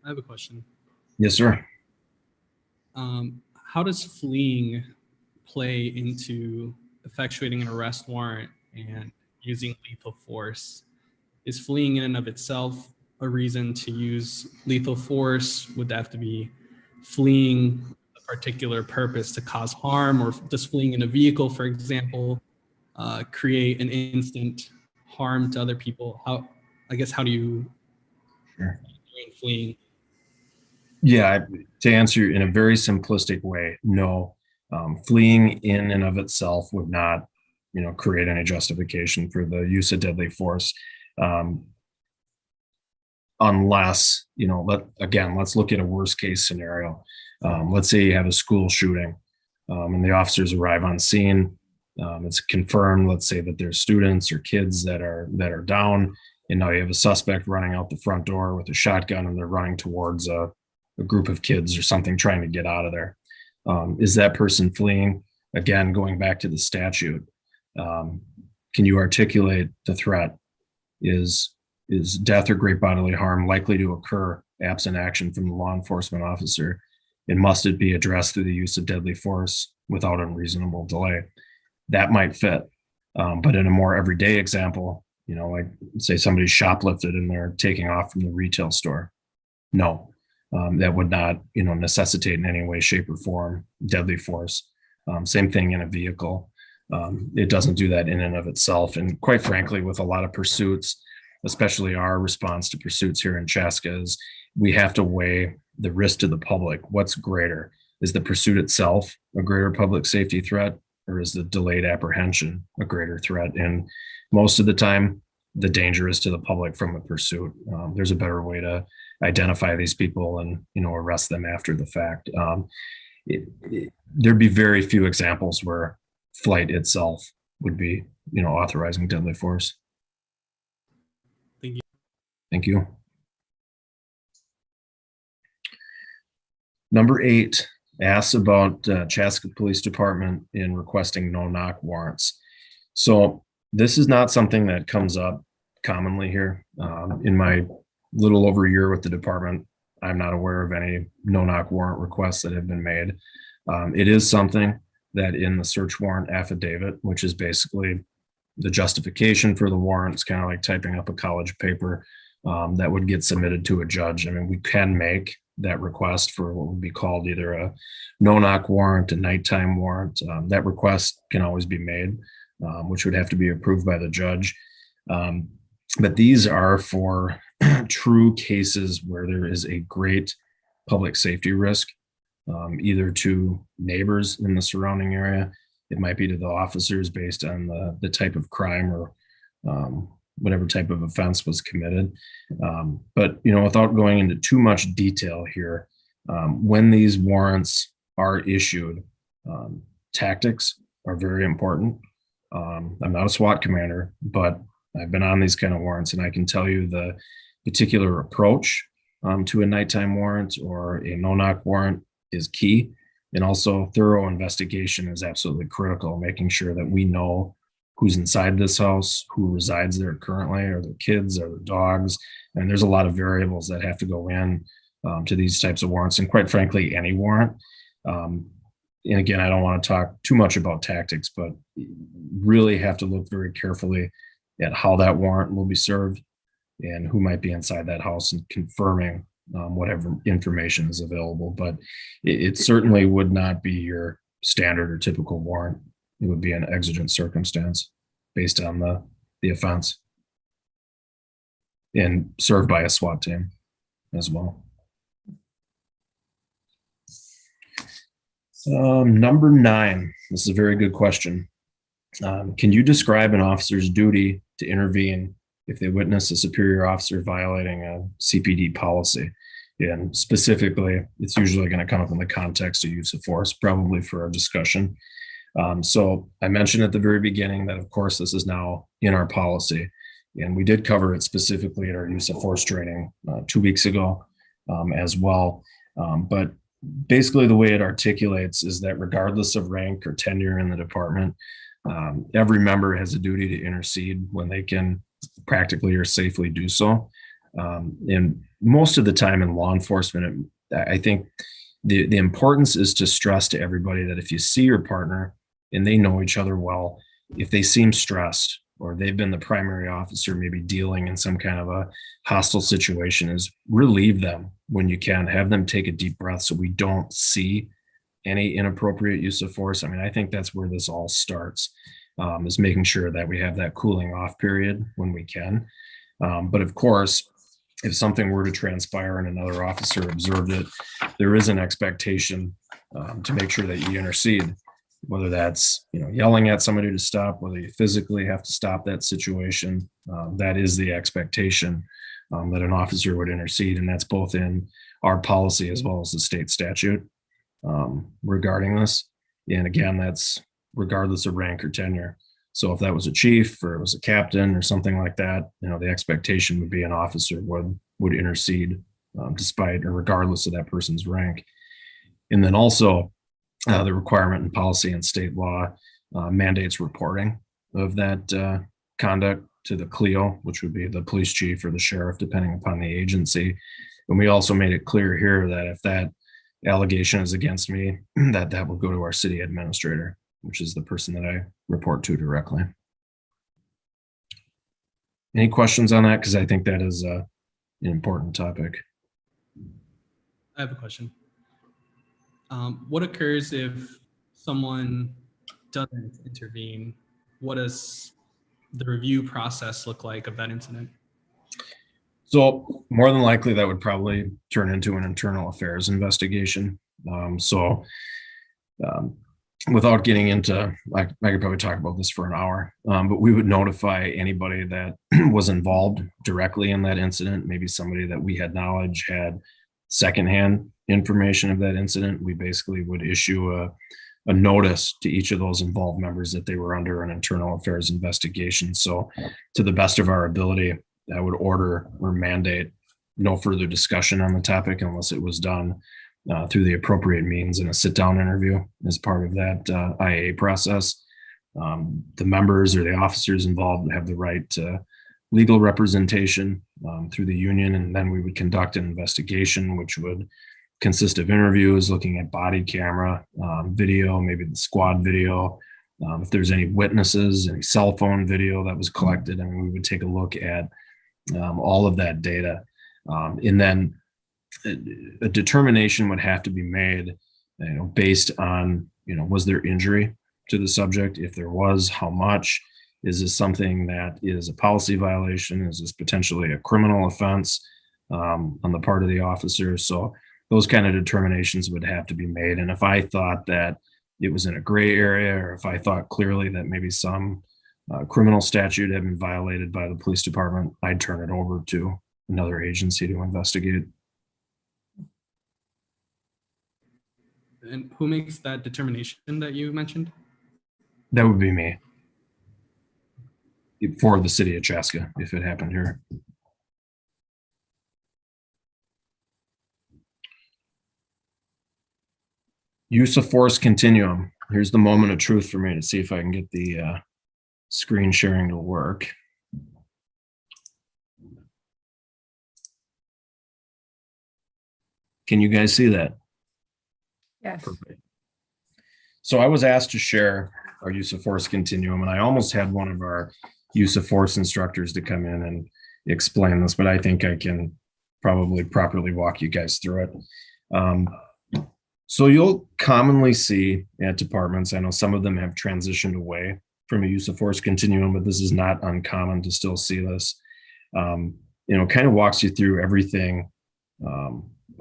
I have a question. Yes, sir. How does fleeing play into effectuating an arrest warrant and using lethal force? Is fleeing in and of itself a reason to use lethal force? Would that have to be fleeing a particular purpose to cause harm, or just fleeing in a vehicle, for example, create an instant harm to other people? How do you Sure. fleeing? Yeah, to answer in a very simplistic way, no. Fleeing in and of itself would not, create any justification for the use of deadly force. Unless, let's look at a worst case scenario. Let's say you have a school shooting, and the officers arrive on scene. It's confirmed, let's say, that there's students or kids that are down, and now you have a suspect running out the front door with a shotgun, and they're running towards a group of kids or something, trying to get out of there. Is that person fleeing? Again, going back to the statute, can you articulate the threat? Is death or great bodily harm likely to occur absent action from the law enforcement officer? And must it be addressed through the use of deadly force without unreasonable delay? That might fit. But in a more everyday example, like say somebody shoplifted and they're taking off from the retail store. No, that would not, necessitate in any way, shape, or form deadly force. Same thing in a vehicle. It doesn't do that in and of itself. And quite frankly, with a lot of pursuits, especially our response to pursuits here in Chaska, is we have to weigh the risk to the public. What's greater? Is the pursuit itself a greater public safety threat, or is the delayed apprehension a greater threat? And most of the time, the danger is to the public from a pursuit. There's a better way to identify these people and, arrest them after the fact. There'd be very few examples where flight itself would be, authorizing deadly force. Thank you. Thank you. Number 8 asks about Chaska Police Department in requesting no-knock warrants. So this is not something that comes up commonly here. In my little over a year with the department, I'm not aware of any no-knock warrant requests that have been made. It is something that in the search warrant affidavit, which is basically the justification for the warrant, it's kind of like typing up a college paper, that would get submitted to a judge. I mean, we can make that request for what would be called either a no-knock warrant, a nighttime warrant. That request can always be made, which would have to be approved by the judge. But these are for true cases where there is a great public safety risk, either to neighbors in the surrounding area. It might be to the officers based on the type of crime or whatever type of offense was committed. But, without going into too much detail here, when these warrants are issued, tactics are very important. I'm not a SWAT commander, but I've been on these kind of warrants, and I can tell you the particular approach to a nighttime warrant or a no-knock warrant is key. And also thorough investigation is absolutely critical, making sure that we know who's inside this house, who resides there currently, are there kids, are there dogs? And there's a lot of variables that have to go in to these types of warrants, and quite frankly, any warrant. And again, I don't want to talk too much about tactics, but really have to look very carefully at how that warrant will be served and who might be inside that house, and confirming whatever information is available. But it certainly would not be your standard or typical warrant. It would be an exigent circumstance based on the offense, and served by a SWAT team as well. Number 9, this is a very good question. Can you describe an officer's duty to intervene if they witness a superior officer violating a CPD policy? And specifically, it's usually going to come up in the context of use of force, probably for our discussion. So I mentioned at the very beginning that, of course, this is now in our policy, and we did cover it specifically at our use of force training 2 weeks ago as well. But basically the way it articulates is that regardless of rank or tenure in the department, every member has a duty to intercede when they can practically or safely do so. And most of the time in law enforcement, I think the importance is to stress to everybody that if you see your partner and they know each other well, if they seem stressed or they've been the primary officer, maybe dealing in some kind of a hostile situation, is relieve them when you can. Have them take a deep breath so we don't see any inappropriate use of force. I mean, I think that's where this all starts, is making sure that we have that cooling off period when we can. But of course, if something were to transpire and another officer observed it, there is an expectation to make sure that you intercede, whether that's, yelling at somebody to stop, whether you physically have to stop that situation. That is the expectation, that an officer would intercede. And that's both in our policy as well as the state statute regarding this. And again, that's regardless of rank or tenure. So if that was a chief or it was a captain or something like that, the expectation would be an officer would intercede despite or regardless of that person's rank. And then also the requirement in policy and state law mandates reporting of that conduct to the CLEO, which would be the police chief or the sheriff, depending upon the agency. And we also made it clear here that if that allegation is against me, that would go to our city administrator, which is the person that I report to directly. Any questions on that? Because I think that is an important topic. I have a question. What occurs if someone doesn't intervene? What does the review process look like of that incident? So more than likely that would probably turn into an internal affairs investigation. Without getting into, I could probably talk about this for an hour, but we would notify anybody that was involved directly in that incident, maybe somebody that we had knowledge had secondhand information of that incident. We basically would issue a notice to each of those involved members that they were under an internal affairs investigation. So to the best of our ability, I would order or mandate no further discussion on the topic unless it was done through the appropriate means in a sit-down interview as part of that IA process. The members or the officers involved have the right to legal representation through the union, and then we would conduct an investigation, which would consist of interviews, looking at body camera, video, maybe the squad video. If there's any witnesses, any cell phone video that was collected, and we would take a look at all of that data. And then a determination would have to be made, based on, was there injury to the subject? If there was, how much? Is this something that is a policy violation? Is this potentially a criminal offense on the part of the officer? So those kind of determinations would have to be made. And if I thought that it was in a gray area, or if I thought clearly that maybe some criminal statute had been violated by the police department, I'd turn it over to another agency to investigate. And who makes that determination that you mentioned? That would be me. For the city of Chaska, if it happened here. Use of force continuum. Here's the moment of truth for me to see if I can get the screen sharing to work. Can you guys see that? Yes. Perfect. So I was asked to share our use of force continuum, and I almost had one of our use of force instructors to come in and explain this, but I think I can probably properly walk you guys through it. So you'll commonly see at departments, I know some of them have transitioned away from a use of force continuum, but this is not uncommon to still see this. Kind of walks you through everything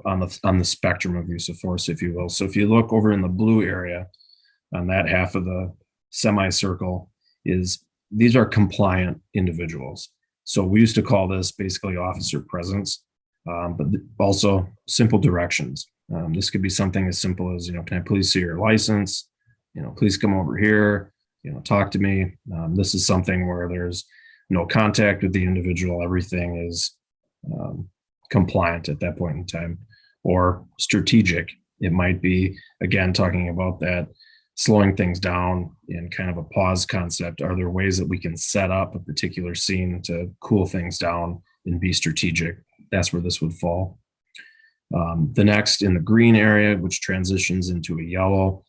on the spectrum of use of force, if you will. So if you look over in the blue area on that half of the semicircle, these are compliant individuals. So we used to call this basically officer presence, but also simple directions. This could be something as simple as, can I please see your license? Please come over here, talk to me. This is something where there's no contact with the individual. Everything is compliant at that point in time. Or strategic. It might be, again, talking about that slowing things down in kind of a pause concept. Are there ways that we can set up a particular scene to cool things down and be strategic? That's where this would fall. The next in the green area, which transitions into a yellow,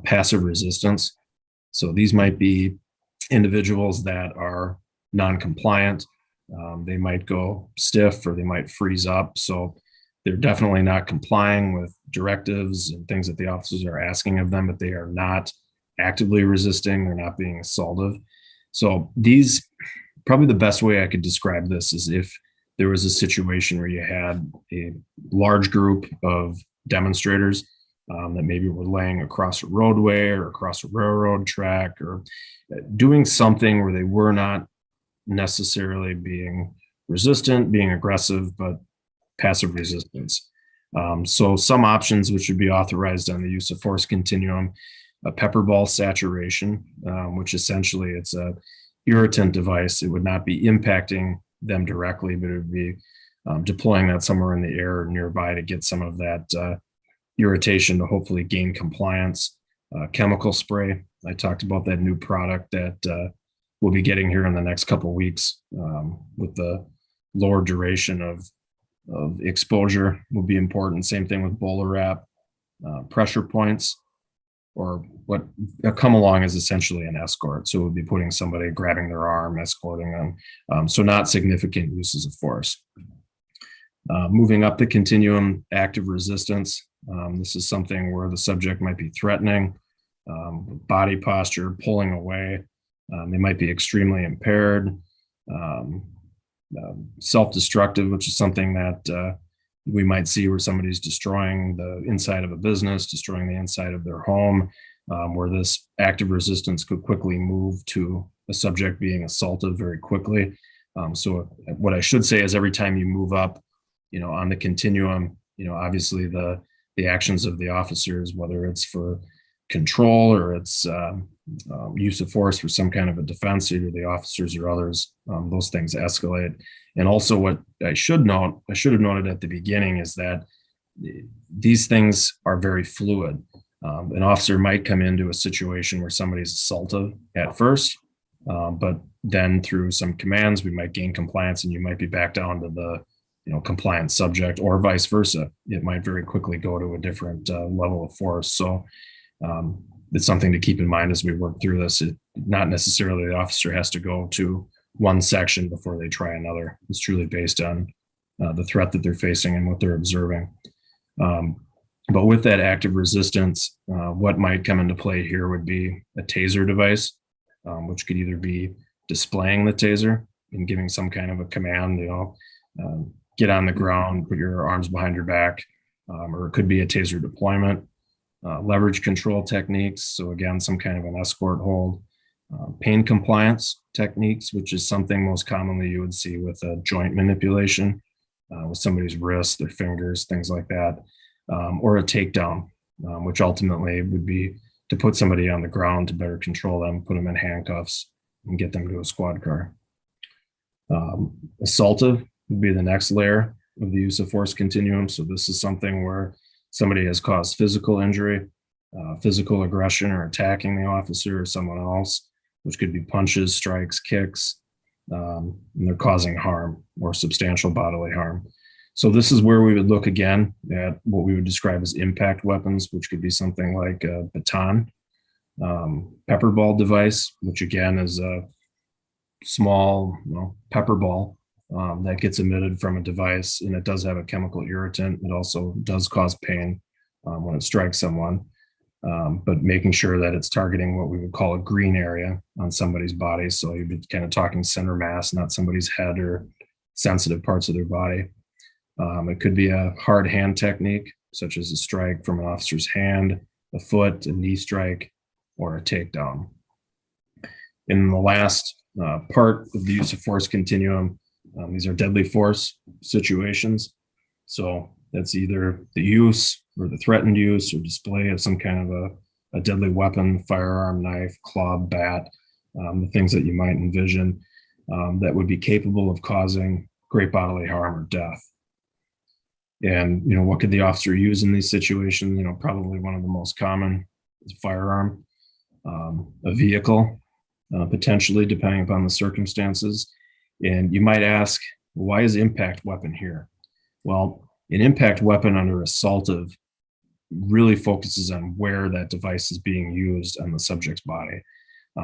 passive resistance. So these might be individuals that are non-compliant. They might go stiff or they might freeze up. So they're definitely not complying with directives and things that the officers are asking of them, but they are not actively resisting. They're not being assaultive. So these, probably the best way I could describe this is if there was a situation where you had a large group of demonstrators that maybe were laying across a roadway or across a railroad track or doing something where they were not necessarily being resistant, being aggressive, but passive resistance. So some options which would be authorized on the use of force continuum, a pepper ball saturation, which essentially it's a irritant device. It would not be impacting them directly, but it would be deploying that somewhere in the air or nearby to get some of that irritation to hopefully gain compliance. Chemical spray. I talked about that new product that we'll be getting here in the next couple of weeks with the lower duration of exposure will be important. Same thing with bowler wrap, pressure points, or what come along is essentially an escort. So we'll be putting somebody, grabbing their arm, escorting them. So not significant uses of force. Moving up the continuum, active resistance. This is something where the subject might be threatening, body posture, pulling away. They might be extremely impaired, self-destructive, which is something that we might see where somebody's destroying the inside of a business, destroying the inside of their home, where this active resistance could quickly move to a subject being assaulted very quickly. So what I should say is every time you move up, on the continuum, obviously the actions of the officers, whether it's for control or it's use of force for some kind of a defense, either the officers or others, those things escalate. And also what I should have noted at the beginning is that these things are very fluid. An officer might come into a situation where somebody's assaultive at first, but then through some commands, we might gain compliance and you might be back down to the compliant subject, or vice versa. It might very quickly go to a different level of force. So it's something to keep in mind as we work through this. Not necessarily the officer has to go to one section before they try another. It's truly based on the threat that they're facing and what they're observing. But with that active resistance, what might come into play here would be a taser device, which could either be displaying the taser and giving some kind of a command, get on the ground, put your arms behind your back, or it could be a taser deployment. Leverage control techniques. So again, some kind of an escort hold. Pain compliance techniques, which is something most commonly you would see with a joint manipulation with somebody's wrists, their fingers, things like that. Or a takedown, which ultimately would be to put somebody on the ground to better control them, put them in handcuffs, and get them to a squad car. Assaultive would be the next layer of the use of force continuum. So this is something where somebody has caused physical injury, physical aggression, or attacking the officer or someone else, which could be punches, strikes, kicks, and they're causing harm or substantial bodily harm. So this is where we would look again at what we would describe as impact weapons, which could be something like a baton, pepper ball device, which again is a small pepper ball that gets emitted from a device, and it does have a chemical irritant. It also does cause pain when it strikes someone, but making sure that it's targeting what we would call a green area on somebody's body. So you'd be kind of talking center mass, not somebody's head or sensitive parts of their body. It could be a hard hand technique, such as a strike from an officer's hand, a foot, a knee strike, or a takedown. In the last part of the use of force continuum, these are deadly force situations. So that's either the use or the threatened use or display of some kind of a deadly weapon, firearm, knife, club, bat, the things that you might envision that would be capable of causing great bodily harm or death. And, what could the officer use in these situations? Probably one of the most common is a firearm, a vehicle, potentially, depending upon the circumstances. And you might ask, why is impact weapon here? Well, an impact weapon under assaultive really focuses on where that device is being used on the subject's body.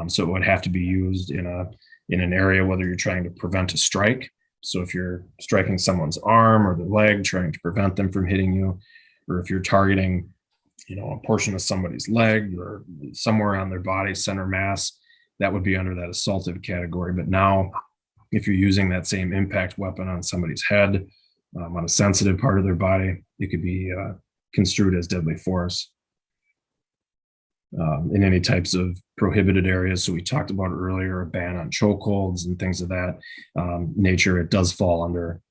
So it would have to be used in an area, whether you're trying to prevent a strike. So if you're striking someone's arm or their leg, trying to prevent them from hitting you, or if you're targeting, a portion of somebody's leg or somewhere on their body, center mass, that would be under that assaultive category. But now, if you're using that same impact weapon on somebody's head, on a sensitive part of their body, it could be construed as deadly force. In any types of prohibited areas, so we talked about earlier, a ban on chokeholds and things of that nature, it does fall under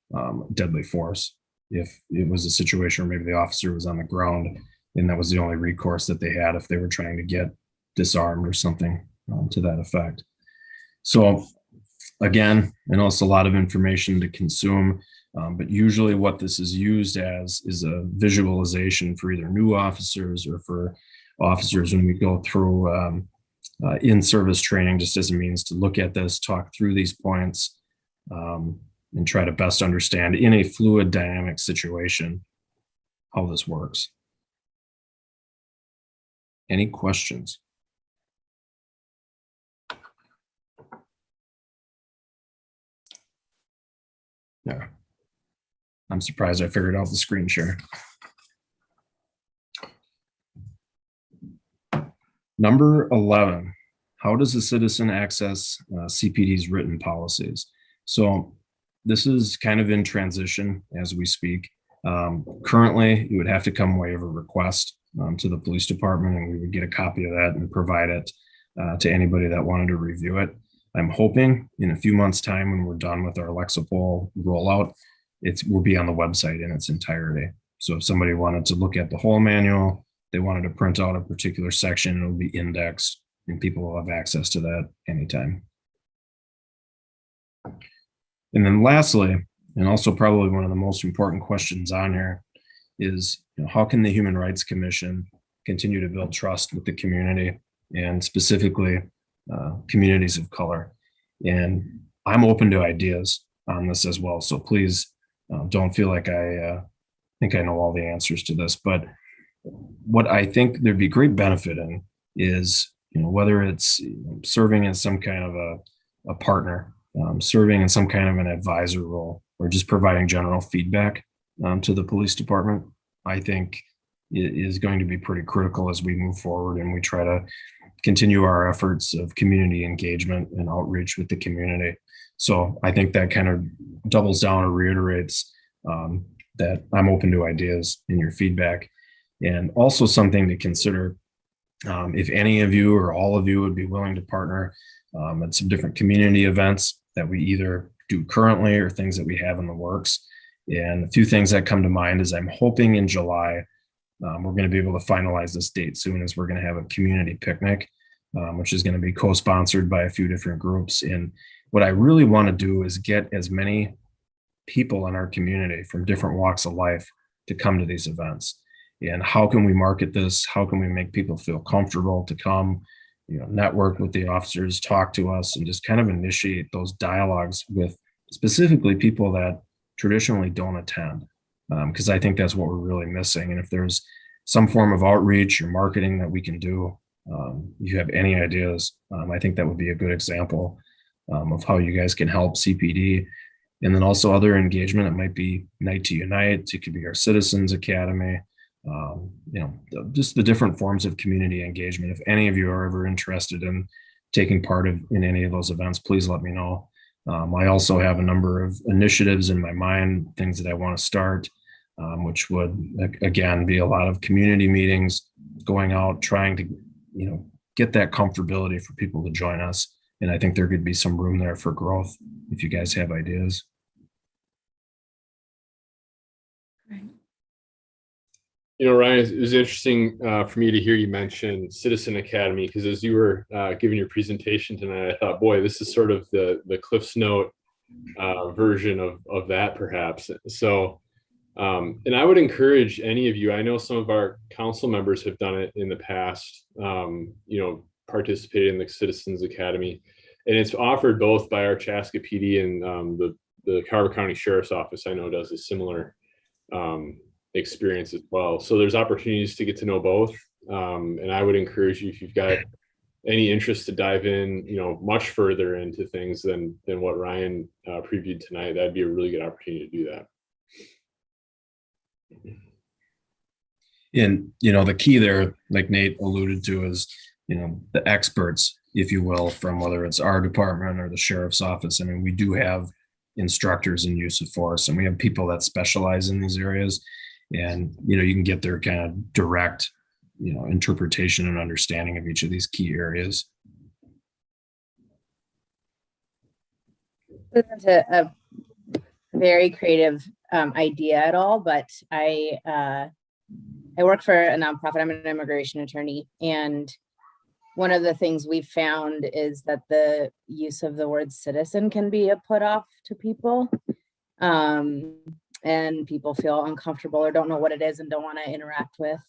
deadly force. If it was a situation where maybe the officer was on the ground and that was the only recourse that they had if they were trying to get disarmed or something to that effect. So again, I know it's a lot of information to consume, but usually what this is used as is a visualization for either new officers or for officers when we go through in-service training, just as a means to look at this, talk through these points, and try to best understand in a fluid dynamic situation how this works. Any questions? Yeah. I'm surprised I figured out the screen share. Number 11, how does a citizen access CPD's written policies? So this is kind of in transition as we speak. Currently, you would have to come waiver request to the police department, and we would get a copy of that and provide it to anybody that wanted to review it. I'm hoping in a few months' time, when we're done with our Lexipol rollout, it will be on the website in its entirety. So if somebody wanted to look at the whole manual, they wanted to print out a particular section, it'll be indexed and people will have access to that anytime. And then lastly, and also probably one of the most important questions on here is, how can the Human Rights Commission continue to build trust with the community and specifically communities of color? And I'm open to ideas on this as well. So please don't feel like I think I know all the answers to this, but what I think there'd be great benefit in is, whether it's serving as some kind of a partner, serving in some kind of an advisor role, or just providing general feedback to the police department, I think it is going to be pretty critical as we move forward and we try to continue our efforts of community engagement and outreach with the community. So I think that kind of doubles down or reiterates that I'm open to ideas in your feedback. And also something to consider, if any of you or all of you would be willing to partner at some different community events that we either do currently or things that we have in the works. And a few things that come to mind is I'm hoping in July, we're going to be able to finalize this date soon, as we're going to have a community picnic, which is going to be co-sponsored by a few different groups. And what I really want to do is get as many people in our community from different walks of life to come to these events. And how can we market this? How can we make people feel comfortable to come, network with the officers, talk to us, and just kind of initiate those dialogues with specifically people that traditionally don't attend? Because I think that's what we're really missing. And if there's some form of outreach or marketing that we can do, if you have any ideas, I think that would be a good example of how you guys can help CPD. And then also other engagement. It might be Night to Unite. It could be our Citizens Academy. Just the different forms of community engagement. If any of you are ever interested in taking part in any of those events, please let me know. I also have a number of initiatives in my mind, things that I want to start, which would, again, be a lot of community meetings, going out, trying to, get that comfortability for people to join us. And I think there could be some room there for growth if you guys have ideas. Ryan, it was interesting for me to hear you mention Citizen Academy, because as you were giving your presentation tonight, I thought, boy, this is sort of the Cliff's Note version of that, perhaps. So, and I would encourage any of you, I know some of our council members have done it in the past, participated in the Citizens Academy, and it's offered both by our Chaska PD and the Carver County Sheriff's Office, I know, does a similar experience as well. So there's opportunities to get to know both. And I would encourage you, if you've got any interest to dive in, much further into things than what Ryan previewed tonight, that'd be a really good opportunity to do that. And, the key there, like Nate alluded to, is, the experts, if you will, from whether it's our department or the sheriff's office. I mean, we do have instructors in use of force, and we have people that specialize in these areas. And, you can get their kind of direct, interpretation and understanding of each of these key areas. This isn't a very creative idea at all, but I work for a nonprofit. I'm an immigration attorney, and one of the things we've found is that the use of the word citizen can be a put off to people. And people feel uncomfortable or don't know what it is and don't want to interact with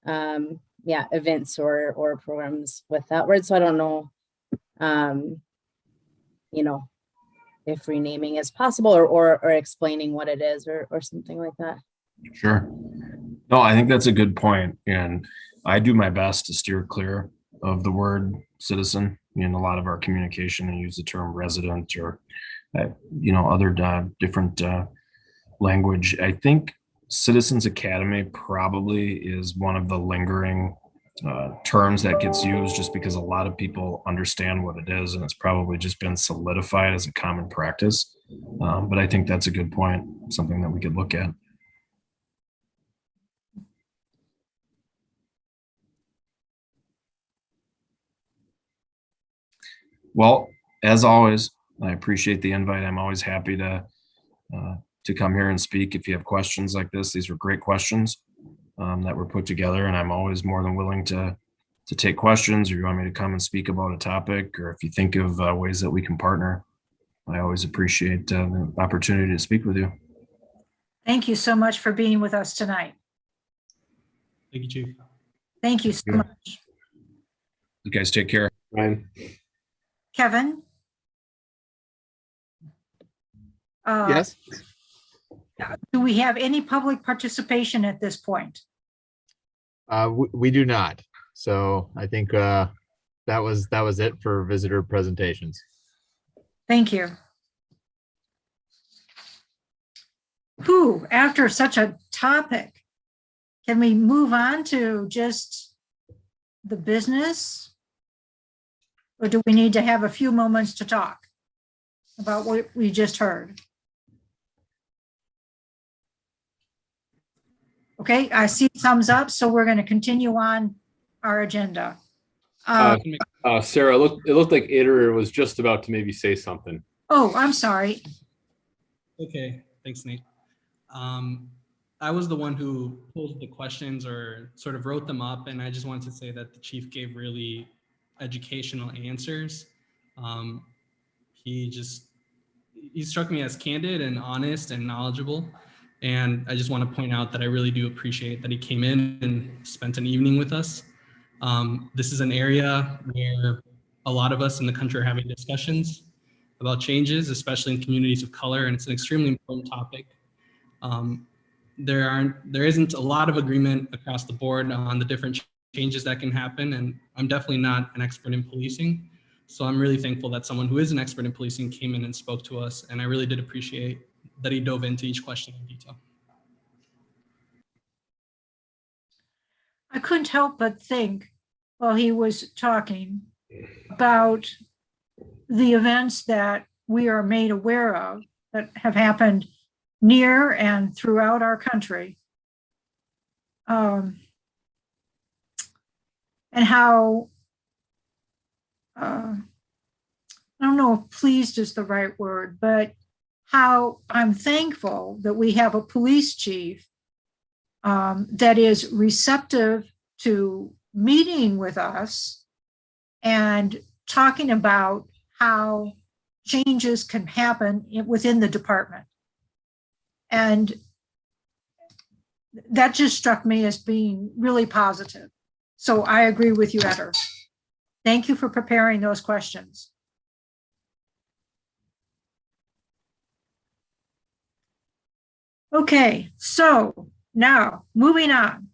events or programs with that word. So I don't know, if renaming is possible or explaining what it is or something like that. Sure. No, I think that's a good point. And I do my best to steer clear of the word citizen in a lot of our communication and use the term resident or, other different language. I think Citizens Academy probably is one of the lingering terms that gets used just because a lot of people understand what it is, and it's probably just been solidified as a common practice. But I think that's a good point, something that we could look at. Well, as always, I appreciate the invite. I'm always happy to come here and speak. If you have questions like this, these were great questions that were put together, and I'm always more than willing to take questions, or you want me to come and speak about a topic, or if you think of ways that we can partner. I always appreciate the opportunity to speak with you. Thank you so much for being with us tonight. Thank you, Chief. Thank you so much. You guys take care. Ryan? Kevin? Yes. Do we have any public participation at this point? We do not. So I think that was it for visitor presentations. Thank you. Whew, after such a topic, can we move on to just the business? Or do we need to have a few moments to talk about what we just heard? Okay, I see thumbs up, so we're going to continue on our agenda. Sarah, it looked like Iter was just about to maybe say something. Oh, I'm sorry. Okay, thanks, Nate. I was the one who posed the questions or sort of wrote them up, and I just wanted to say that the chief gave really educational answers. He struck me as candid and honest and knowledgeable. And I just want to point out that I really do appreciate that he came in and spent an evening with us. This is an area where a lot of us in the country are having discussions about changes, especially in communities of color, and it's an extremely important topic. There isn't a lot of agreement across the board on the different changes that can happen, and I'm definitely not an expert in policing. So I'm really thankful that someone who is an expert in policing came in and spoke to us, and I really did appreciate that he dove into each question in detail. I couldn't help but think while he was talking about the events that we are made aware of that have happened near and throughout our country. And how, I don't know if pleased is the right word, but how I'm thankful that we have a police chief that is receptive to meeting with us and talking about how changes can happen within the department. And that just struck me as being really positive. So I agree with you, Eder. Thank you for preparing those questions. Okay, so now moving on.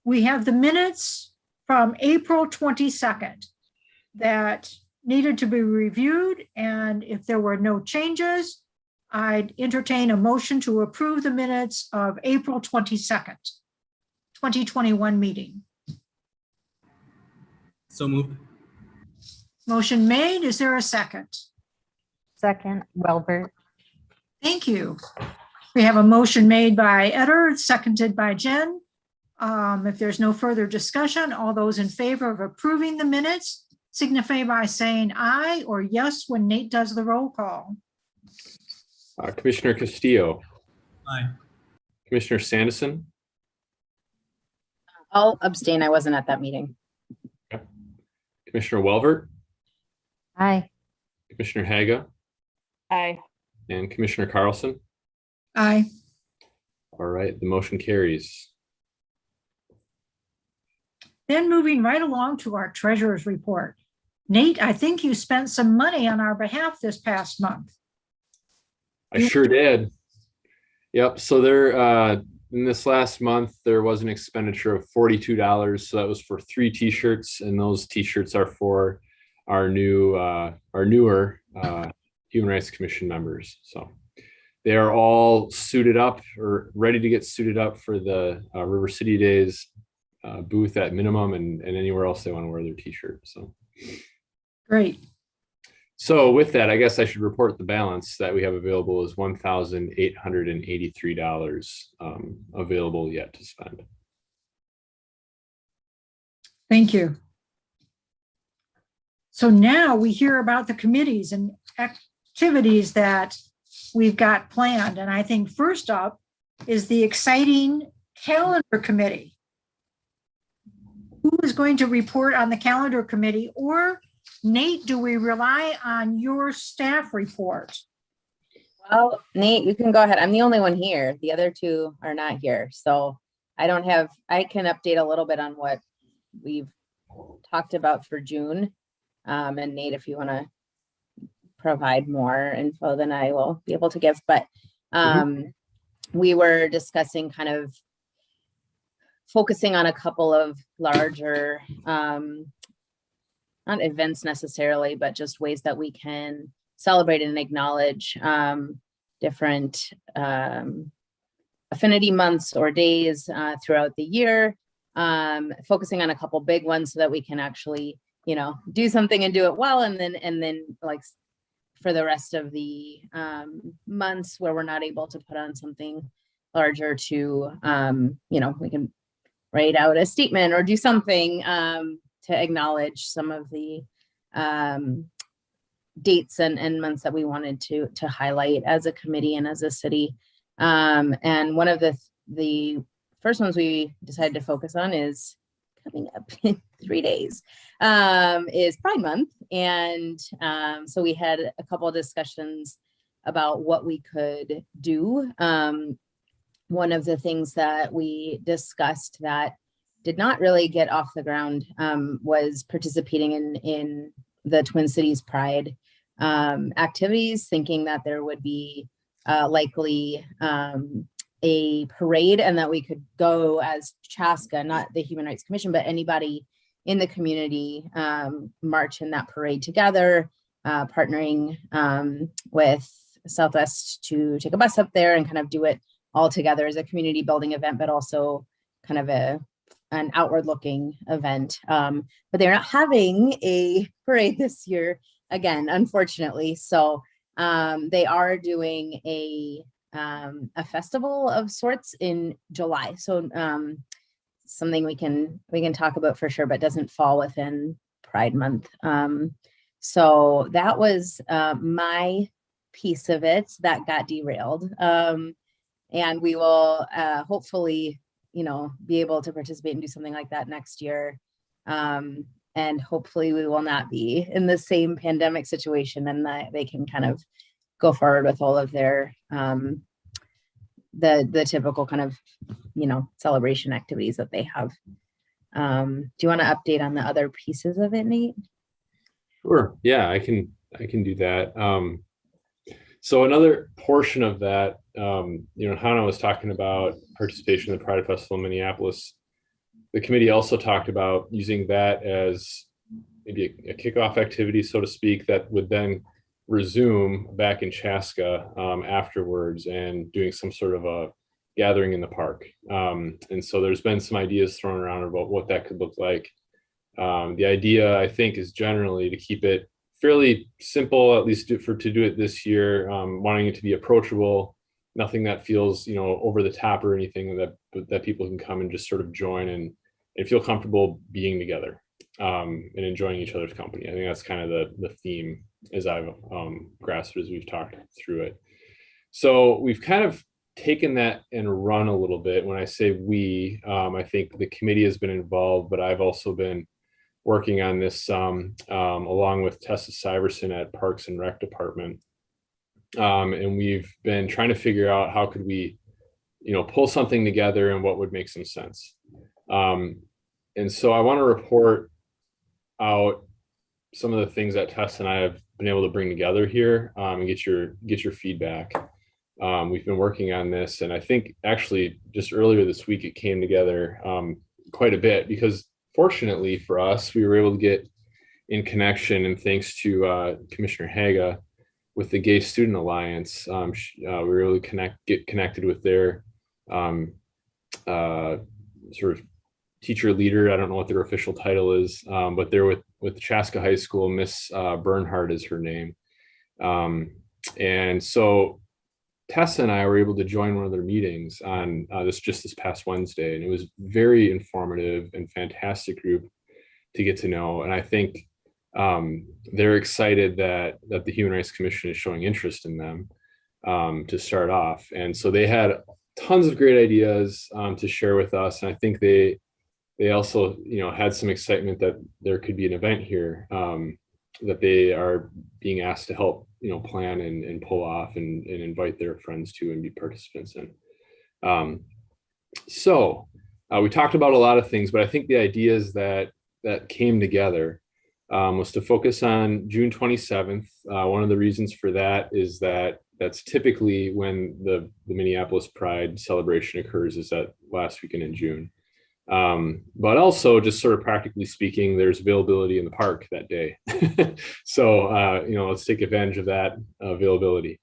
We have the minutes from April 22nd that needed to be reviewed. And if there were no changes, I'd entertain a motion to approve the minutes of April 22nd, 2021 meeting. So moved. Motion made. Is there a second? Second, Welbert. Thank you. We have a motion made by Eder, seconded by Jen. If there's no further discussion, all those in favor of approving the minutes signify by saying aye or yes when Nate does the roll call. Commissioner Castillo, Aye. Commissioner Sanderson, I'll abstain. I wasn't at that meeting. Commissioner Welvert, Aye. Commissioner Haga, Aye. and Commissioner Carlson. Aye. All right, the motion carries. Then moving right along to our treasurer's report. Nate, I think you spent some money on our behalf this past month. I sure did. Yep. So there, in this last month, there was an expenditure of $42. So that was for 3 T-shirts, and those T-shirts are for our newer Human Rights Commission members. So they are all suited up or ready to get suited up for the River City Days booth at minimum, and anywhere else they want to wear their T-shirt. So Great. So with that, I guess I should report the balance that we have available is $1,883 available yet to spend. Thank you. So now we hear about the committees and activities that we've got planned. And I think first up is the exciting calendar committee. Who is going to report on the calendar committee? Or Nate, do we rely on your staff report? Well, Nate, you can go ahead. I'm the only one here. The other 2 are not here. So I can update a little bit on what we've talked about for June. And Nate, if you want to provide more info, then I will be able to give. But we were discussing kind of focusing on a couple of larger, not events necessarily, but just ways that we can celebrate and acknowledge different affinity months or days throughout the year, focusing on a couple big ones so that we can actually, do something and do it well. And then like for the rest of the months where we're not able to put on something larger to, we can write out a statement or do something to acknowledge some of the dates and months that we wanted to highlight as a committee and as a city. And one of the first ones we decided to focus on is coming up in 3 days, is Pride Month. And so we had a couple of discussions about what we could do. One of the things that we discussed that did not really get off the ground was participating in the Twin Cities Pride activities, thinking that there would be likely a parade and that we could go as Chaska, not the Human Rights Commission, but anybody in the community march in that parade together, partnering with Southwest to take a bus up there and kind of do it all together as a community building event, but also kind of an outward looking event. But they're not having a parade this year again, unfortunately. So they are doing a festival of sorts in July. So something we can talk about for sure, but doesn't fall within Pride Month. So that was my piece of it that got derailed. And we will hopefully, be able to participate and do something like that next year. And hopefully we will not be in the same pandemic situation, and that they can kind of go forward with all of their the typical kind of celebration activities that they have. Do you want to update on the other pieces of it, Nate? Sure. Yeah, I can do that. So another portion of that, Hannah was talking about participation in the Pride Festival in Minneapolis. the committee also talked about using that as maybe a kickoff activity, so to speak, that would then resume back in Chaska afterwards and doing some sort of a gathering in the park. And so there's been some ideas thrown around about what that could look like. The idea, I think, is generally to keep it fairly simple, at least to do it this year, wanting it to be approachable, nothing that feels, over the top or anything, that people can come and just sort of join and feel comfortable being together and enjoying each other's company. I think that's kind of the theme as I've grasped as we've talked through it. So we've kind of taken that and run a little bit. When I say we, I think the committee has been involved, but I've also been working on this along with Tessa Syverson at Parks and Rec Department. And we've been trying to figure out how could we, pull something together and what would make some sense. And so I want to report out some of the things that Tess and I have been able to bring together here and get your feedback. We've been working on this, and I think actually just earlier this week it came together quite a bit, because fortunately for us, we were able to get in connection, and thanks to Commissioner Haga with the Gay Student Alliance, we were able to get connected with their sort of teacher leader. I don't know what their official title is, but they're with Chaska High School. Miss Bernhardt is her name. And so Tessa and I were able to join one of their meetings on this past Wednesday, and it was very informative and fantastic group to get to know. And I think they're excited that the Human Rights Commission is showing interest in them to start off. And so they had tons of great ideas to share with us, and I think they also had some excitement that there could be an event here that they are being asked to help plan and pull off and invite their friends to and be participants in. So we talked about a lot of things, but I think the ideas that came together was to focus on June 27th. One of the reasons for that is that that's typically when the Minneapolis Pride celebration occurs, is that last weekend in June. But also, just sort of practically speaking, there's availability in the park that day. So, let's take advantage of that availability.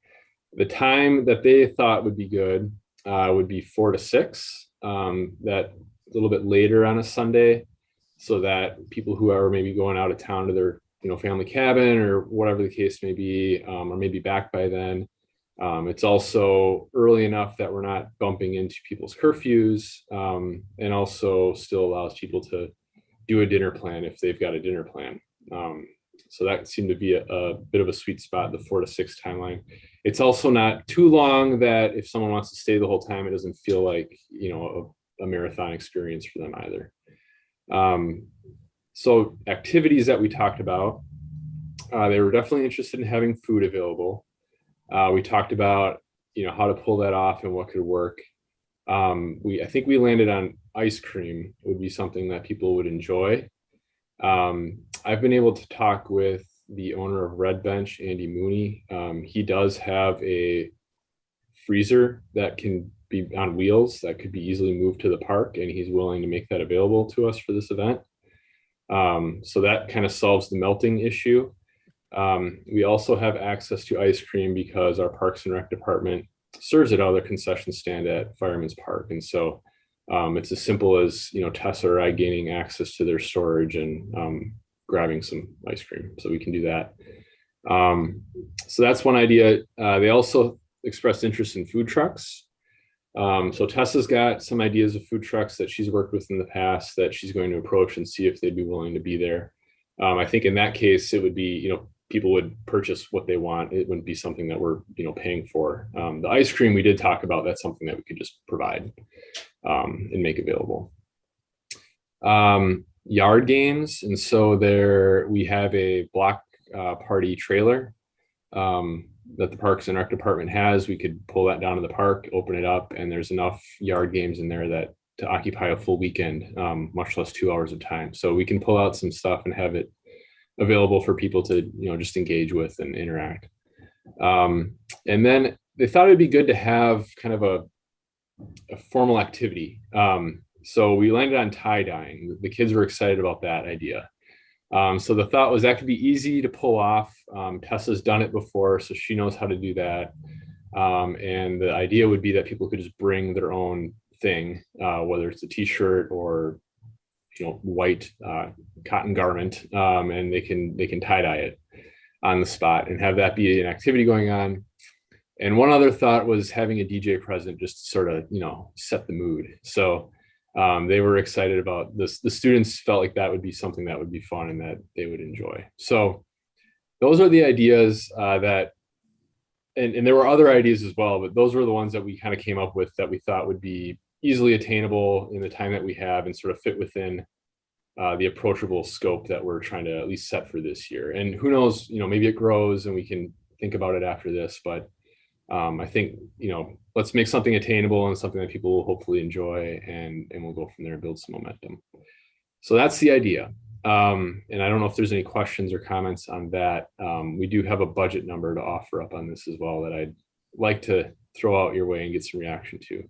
The time that they thought would be good would be 4 to 6, that a little bit later on a Sunday, so that people who are maybe going out of town to their family cabin or whatever the case may be, or maybe back by then. It's also early enough that we're not bumping into people's curfews, and also still allows people to do a dinner plan if they've got a dinner plan. So that seemed to be a bit of a sweet spot, the 4 to 6 timeline. It's also not too long that if someone wants to stay the whole time, it doesn't feel like a marathon experience for them either. So activities that we talked about, they were definitely interested in having food available. We talked about, how to pull that off and what could work. I think we landed on ice cream would be something that people would enjoy. I've been able to talk with the owner of Red Bench, Andy Mooney. He does have a freezer that can be on wheels that could be easily moved to the park, and he's willing to make that available to us for this event. So that kind of solves the melting issue. We also have access to ice cream because our Parks and Rec Department serves it out of their concession stand at Fireman's Park. And so it's as simple as, Tessa or I gaining access to their storage and grabbing some ice cream. So we can do that. So that's one idea. They also expressed interest in food trucks. So Tessa's got some ideas of food trucks that she's worked with in the past that she's going to approach and see if they'd be willing to be there. I think in that case, it would be, people would purchase what they want. It wouldn't be something that we're, paying for. The ice cream we did talk about, that's something that we could just provide and make available. Yard games. And so we have a block party trailer that the Parks and Rec Department has. We could pull that down to the park, open it up, and there's enough yard games in there to occupy a full weekend, much less 2 hours of time. So we can pull out some stuff and have it available for people to, just engage with and interact. And then they thought it'd be good to have kind of a formal activity. So we landed on tie dyeing. The kids were excited about that idea. So the thought was that could be easy to pull off. Tessa's done it before, so she knows how to do that. And the idea would be that people could just bring their own thing, whether it's a t-shirt or white cotton garment, and they can tie dye it on the spot and have that be an activity going on. And one other thought was having a DJ present just to sort of set the mood. So they were excited about this. The students felt like that would be something that would be fun and that they would enjoy. So those are the ideas that, and there were other ideas as well, but those were the ones that we kind of came up with that we thought would be easily attainable in the time that we have and sort of fit within the approachable scope that we're trying to at least set for this year. And who knows, maybe it grows and we can think about it after this, but I think, let's make something attainable and something that people will hopefully enjoy, and we'll go from there and build some momentum. So that's the idea. And I don't know if there's any questions or comments on that. We do have a budget number to offer up on this as well that I'd like to throw out your way and get some reaction to.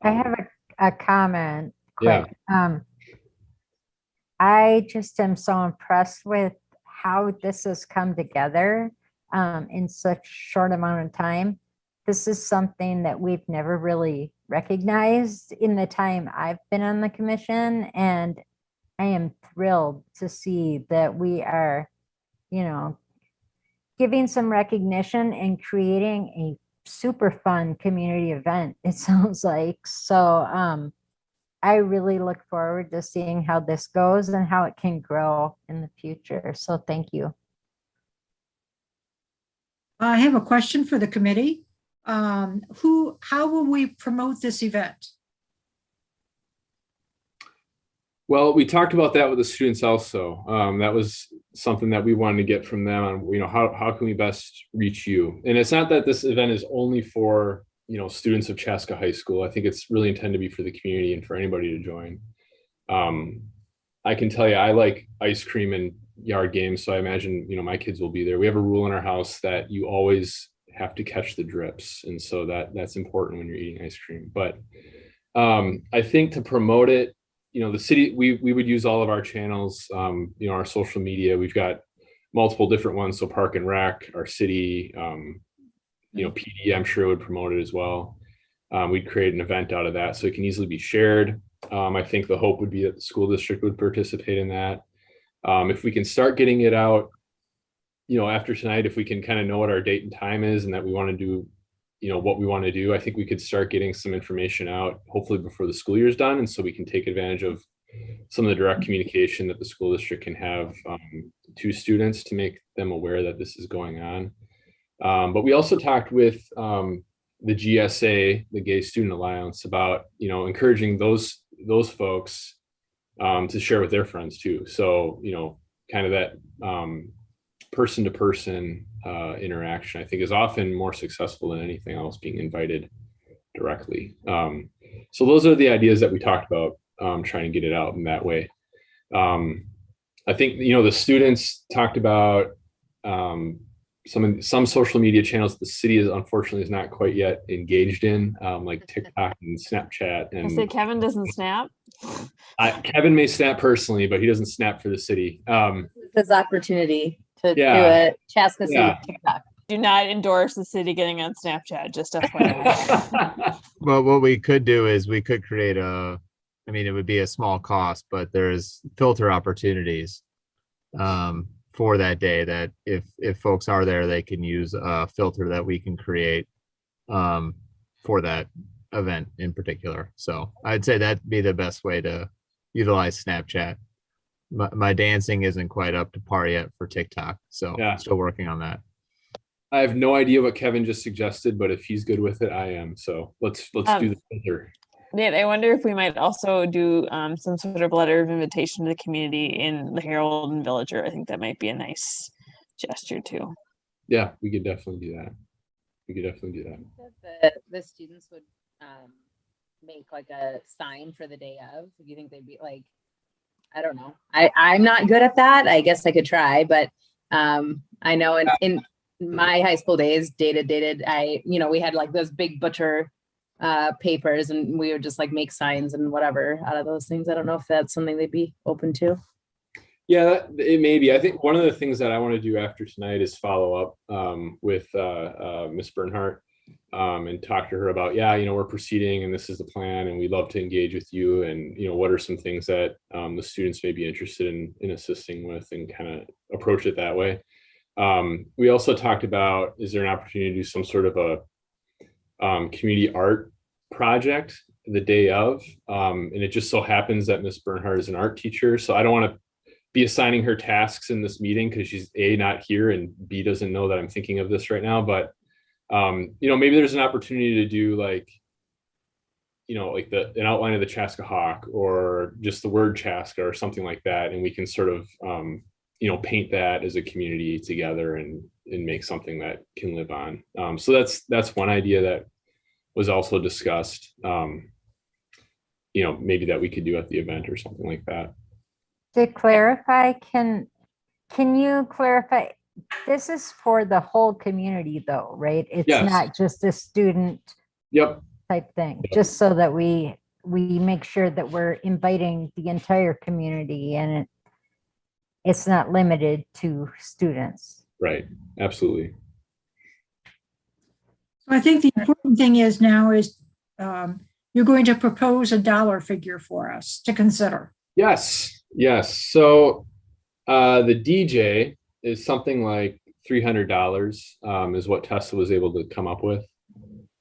I have a comment. Quick. I just am so impressed with how this has come together in such short amount of time. This is something that we've never really recognized in the time I've been on the commission, and I am thrilled to see that we are, giving some recognition and creating a super fun community event, it sounds like. So I really look forward to seeing how this goes and how it can grow in the future. So thank you. I have a question for the committee. How will we promote this event? Well, we talked about that with the students also. That was something that we wanted to get from them on, how can we best reach you? And it's not that this event is only for, students of Chaska High School. I think it's really intended to be for the community and for anybody to join. I can tell you, I like ice cream and yard games, so I imagine, my kids will be there. We have a rule in our house that you always have to catch the drips. And so that's important when you're eating ice cream. But I think to promote it, the city, we would use all of our channels, our social media. We've got multiple different ones. So Park and Rec, our city, PD, I'm sure would promote it as well. We'd create an event out of that so it can easily be shared. I think the hope would be that the school district would participate in that. If we can start getting it out, after tonight, if we can kind of know what our date and time is and that we want to do, what we want to do, I think we could start getting some information out, hopefully before the school year is done. And so we can take advantage of some of the direct communication that the school district can have to students to make them aware that this is going on. But we also talked with the GSA, the Gay Student Alliance, about, encouraging those folks to share with their friends too. So, kind of that person to person interaction, I think, is often more successful than anything else being invited directly. So those are the ideas that we talked about, trying to get it out in that way. I think, the students talked about some social media channels that the city unfortunately is not quite yet engaged in, like TikTok and Snapchat. And I say Kevin doesn't snap. Kevin may snap personally, but he doesn't snap for the city. This opportunity to do it. Chaska City TikTok. Do not endorse the city getting on Snapchat, just FYI. Well, what we could do is we could create it would be a small cost, but there's filter opportunities for that day that if folks are there, they can use a filter that we can create for that event in particular. So I'd say that'd be the best way to utilize Snapchat. My dancing isn't quite up to par yet for TikTok, so I'm still working on that. I have no idea what Kevin just suggested, but if he's good with it, I am. So let's do the filter. Nate, I wonder if we might also do some sort of letter of invitation to the community in the Herald and Villager. I think that might be a nice gesture too. Yeah, we could definitely do that. The students would make like a sign for the day of. Do you think they'd be like, I don't know. I'm not good at that. I guess I could try, but I know in my high school days, dated, we had like those big butcher papers, and we would just like make signs and whatever out of those things. I don't know if that's something they'd be open to. Yeah, it may be. I think one of the things that I want to do after tonight is follow up with Ms. Bernhardt and talk to her about, we're proceeding and this is the plan and we'd love to engage with you, and what are some things that the students may be interested in assisting with, and kind of approach it that way. We also talked about, is there an opportunity to do some sort of a community art project the day of, and it just so happens that Ms. Bernhardt is an art teacher, so I don't want to be assigning her tasks in this meeting because she's A, not here, and B, doesn't know that I'm thinking of this right now. But maybe there's an opportunity to do like an outline of the Chaska Hawk, or just the word Chaska or something like that, and we can sort of paint that as a community together and make something that can live on. So that's one idea that was also discussed. Maybe that we could do at the event or something like that. To clarify, can you clarify, this is for the whole community though, right? It's Yes. not just a student Yep. type thing, just so that we make sure that we're inviting the entire community, and it's not limited to students. Right. Absolutely. So I think the important thing is now is you're going to propose a dollar figure for us to consider. Yes. So the DJ is something like $300 is what Tessa was able to come up with.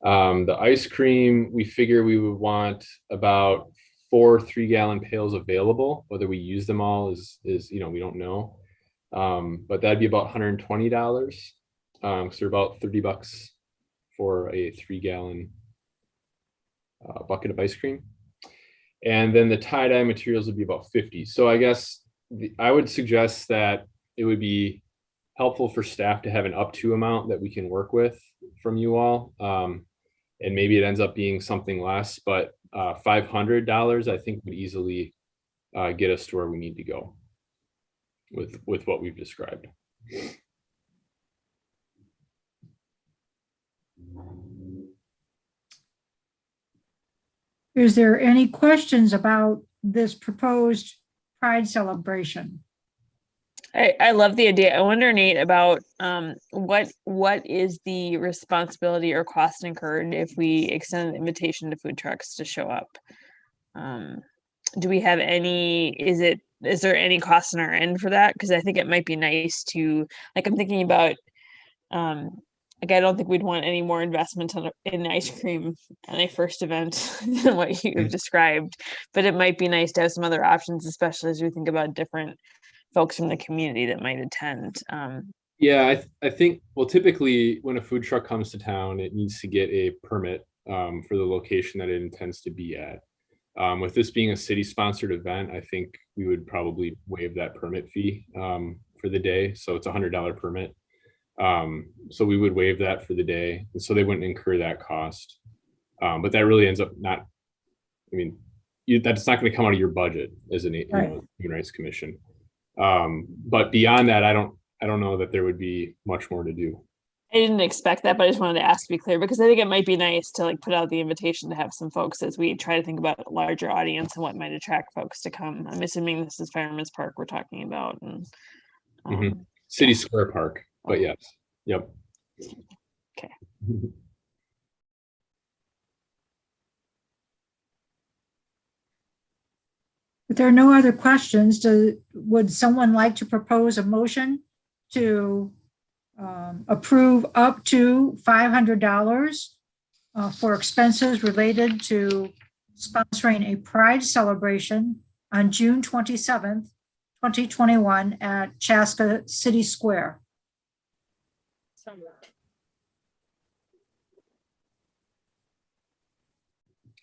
The ice cream, we figure we would want about 4 3-gallon pails available. Whether we use them all is we don't know. But that'd be about $120. So they're about $30 for a 3-gallon bucket of ice cream. And then the tie-dye materials would be about $50. So I guess I would suggest that it would be helpful for staff to have an up to amount that we can work with from you all. And maybe it ends up being something less, but $500 I think would easily get us to where we need to go with what we've described. Is there any questions about this proposed Pride celebration? I love the idea. I wonder, Nate, about what is the responsibility or cost incurred if we extend an invitation to food trucks to show up? Do we have any, is there any cost on our end for that? Because I think it might be nice to, like, I'm thinking about, I don't think we'd want any more investment in ice cream on a first event than what you've described, but it might be nice to have some other options, especially as we think about different folks from the community that might attend. Yeah, I think, well, typically when a food truck comes to town, it needs to get a permit for the location that it intends to be at. With this being a city-sponsored event, I think we would probably waive that permit fee for the day. So it's a $100 permit. So we would waive that for the day, and so they wouldn't incur that cost. But that really ends up not, that's not going to come out of your budget as an Human Rights Commission. But beyond that, I don't know that there would be much more to do. I didn't expect that, but I just wanted to ask to be clear, because I think it might be nice to like put out the invitation to have some folks as we try to think about a larger audience and what might attract folks to come. I'm assuming this is Fireman's Park we're talking about, and City Square Park, but yes. Yep. Okay. If there are no other questions, would someone like to propose a motion to approve up to $500 for expenses related to sponsoring a Pride celebration on June 27th, 2021 at Chaska City Square?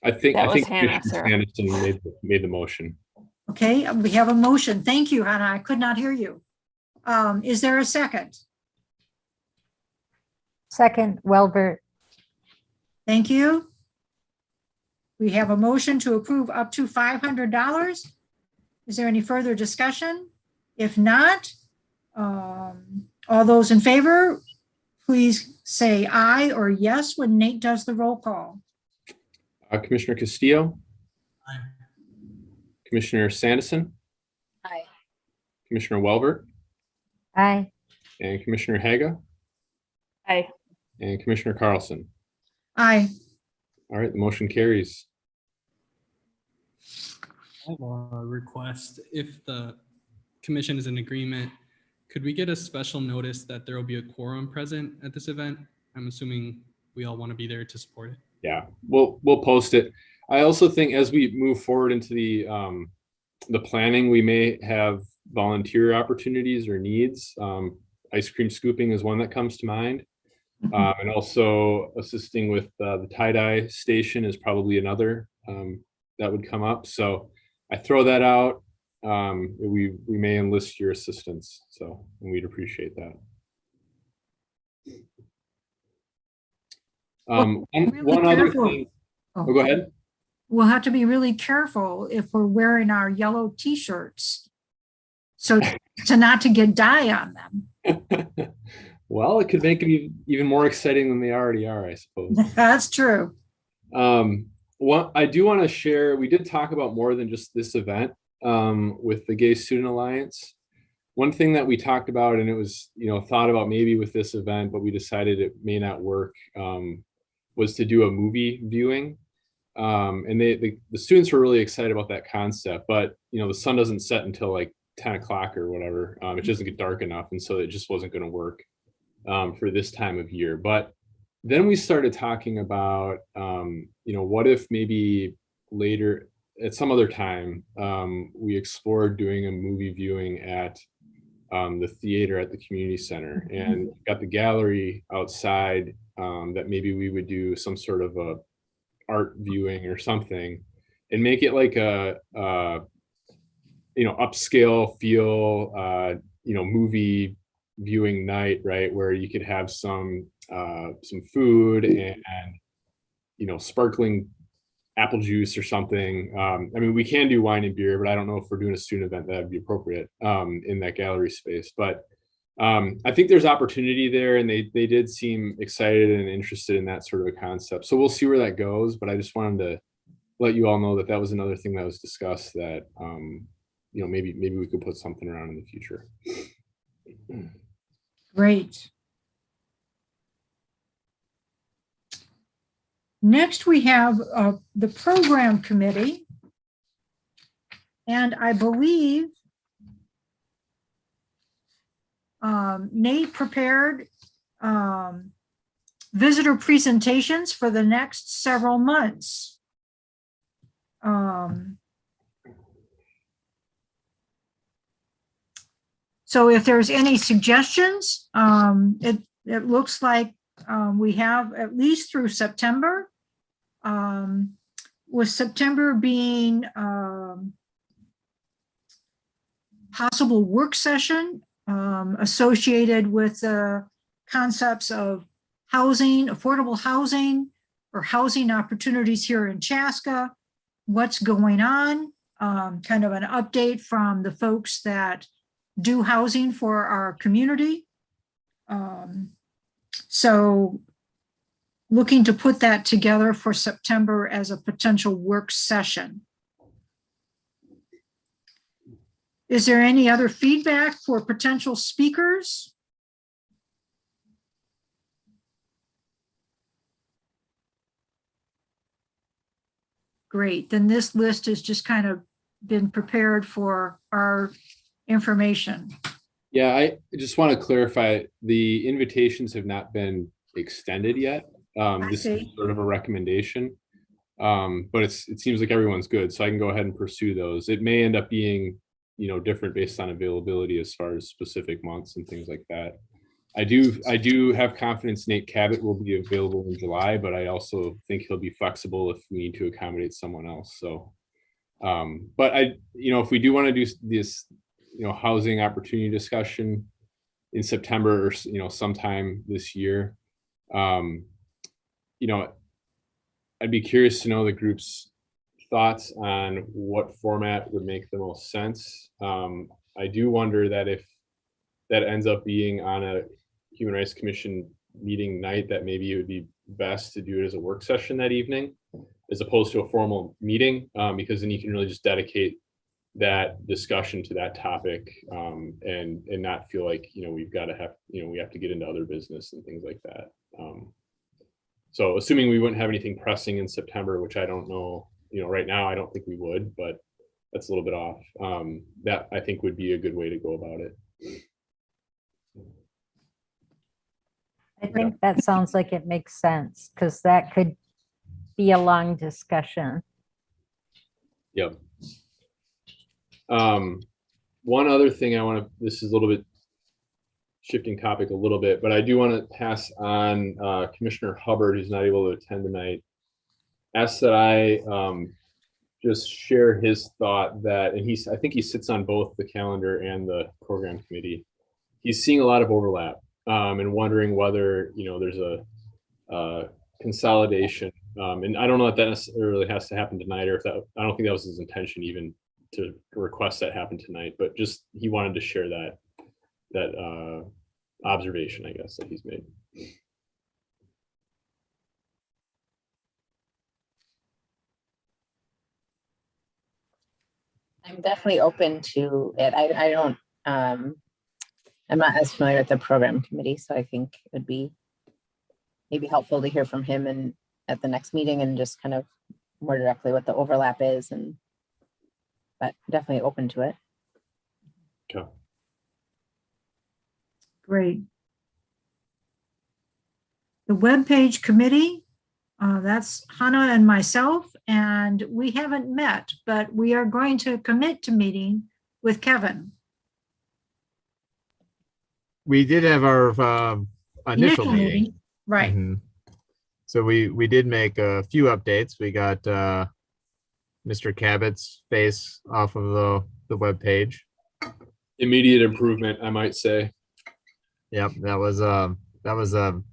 I think Hannah, Commissioner Sanderson made the motion. Okay, we have a motion. Thank you, Hannah. I could not hear you. Is there a second? Second, Welbert. Thank you. We have a motion to approve up to $500. Is there any further discussion? If not, all those in favor, please say aye or yes when Nate does the roll call. Commissioner Castillo, Aye. Commissioner Sanderson, Aye. Commissioner Welbert, Aye. and Commissioner Haga, Aye. and Commissioner Carlson. Aye. All right, the motion carries. I have a request. If the commission is in agreement, could we get a special notice that there will be a quorum present at this event? I'm assuming we all want to be there to support it. Yeah, we'll post it. I also think as we move forward into the planning, we may have volunteer opportunities or needs. Ice cream scooping is one that comes to mind. And also assisting with the tie-dye station is probably another that would come up. So I throw that out. We may enlist your assistance, so we'd appreciate that. Really One other careful. thing. Oh, go ahead. We'll have to be really careful if we're wearing our yellow t-shirts. So to get dye on them. Well, it could make them even more exciting than they already are, I suppose. That's true. What I do want to share, we did talk about more than just this event with the Gay Student Alliance. One thing that we talked about, and it was, thought about maybe with this event, but we decided it may not work, was to do a movie viewing. And the students were really excited about that concept, but the sun doesn't set until like 10 o'clock or whatever. It doesn't get dark enough, and so it just wasn't going to work for this time of year. But then we started talking about, what if maybe later at some other time we explored doing a movie viewing at the theater at the community center, and got the gallery outside, that maybe we would do some sort of a art viewing or something, and make it like a upscale feel, movie viewing night, right, where you could have some food and sparkling apple juice or something. I mean, we can do wine and beer, but I don't know if we're doing a student event that would be appropriate in that gallery space. But I think there's opportunity there, and they did seem excited and interested in that sort of a concept. So we'll see where that goes. But I just wanted to let you all know that that was another thing that was discussed, that maybe we could put something around in the future. Great. Next, we have the program committee. And I believe Nate prepared visitor presentations for the next several months. So if there's any suggestions, it looks like we have at least through September, with September being possible work session associated with the concepts of housing, affordable housing, or housing opportunities here in Chaska, what's going on, kind of an update from the folks that do housing for our community. So looking to put that together for September as a potential work session. Is there any other feedback for potential speakers? Great, then this list has just kind of been prepared for our information. Yeah, I just want to clarify, the invitations have not been extended yet. This is sort of a recommendation, but it seems like everyone's good, so I can go ahead and pursue those. It may end up being, different based on availability as far as specific months and things like that. I do have confidence Nate Cabot will be available in July, but I also think he'll be flexible if we need to accommodate someone else. So, but if we do want to do this, housing opportunity discussion in September or, sometime this year, I'd be curious to know the group's thoughts on what format would make the most sense. I do wonder that if that ends up being on a Human Rights Commission meeting night, that maybe it would be best to do it as a work session that evening, as opposed to a formal meeting, because then you can really just dedicate that discussion to that topic, and not feel like, we've got to have, we have to get into other business and things like that. So assuming we wouldn't have anything pressing in September, which I don't know, right now, I don't think we would, but that's a little bit off. That I think would be a good way to go about it. I think that sounds like it makes sense because that could be a long discussion. Yep. One other thing this is a little bit shifting topic a little bit, but I do want to pass on Commissioner Hubbard, who's not able to attend tonight, asked that I just share his thought that, and I think he sits on both the calendar and the program committee. He's seeing a lot of overlap, and wondering whether, there's a consolidation. And I don't know if that necessarily has to happen tonight, or I don't think that was his intention even to request that happen tonight, but just, he wanted to share that observation, I guess, that he's made. I'm definitely open to it. I don't, I'm not as familiar with the program committee, so I think it would be maybe helpful to hear from him and at the next meeting and just kind of more directly what the overlap is, but definitely open to it. Okay. Great. The Webpage Committee, that's Hannah and myself, and we haven't met, but we are going to commit to meeting with Kevin. We did have our initial meeting. Right. Mhm. So we did make a few updates. We got Mr. Cabot's face off of the web page. Immediate improvement, I might say. Yep, that was a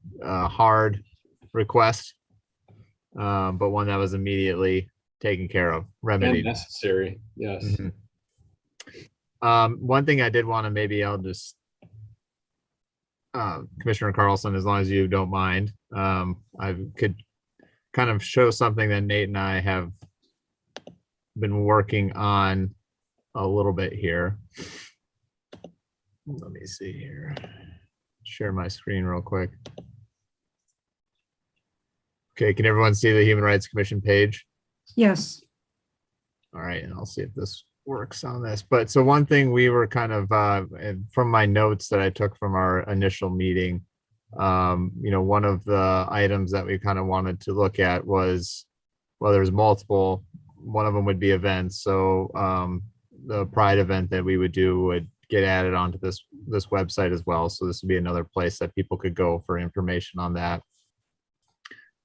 hard request, but one that was immediately taken care of, remedied. And necessary, yes. Mhm. One thing I did want to I'll just Commissioner Carlson, as long as you don't mind, I could kind of show something that Nate and I have been working on a little bit here. Let me see here. Share my screen real quick. Okay, can everyone see the Human Rights Commission page? Yes. All right, and I'll see if this works on this. But so one thing we were kind of, from my notes that I took from our initial meeting, one of the items that we kind of wanted to look at was, well, there's multiple. One of them would be events. So the Pride event that we would do would get added onto this website as well. So this would be another place that people could go for information on that.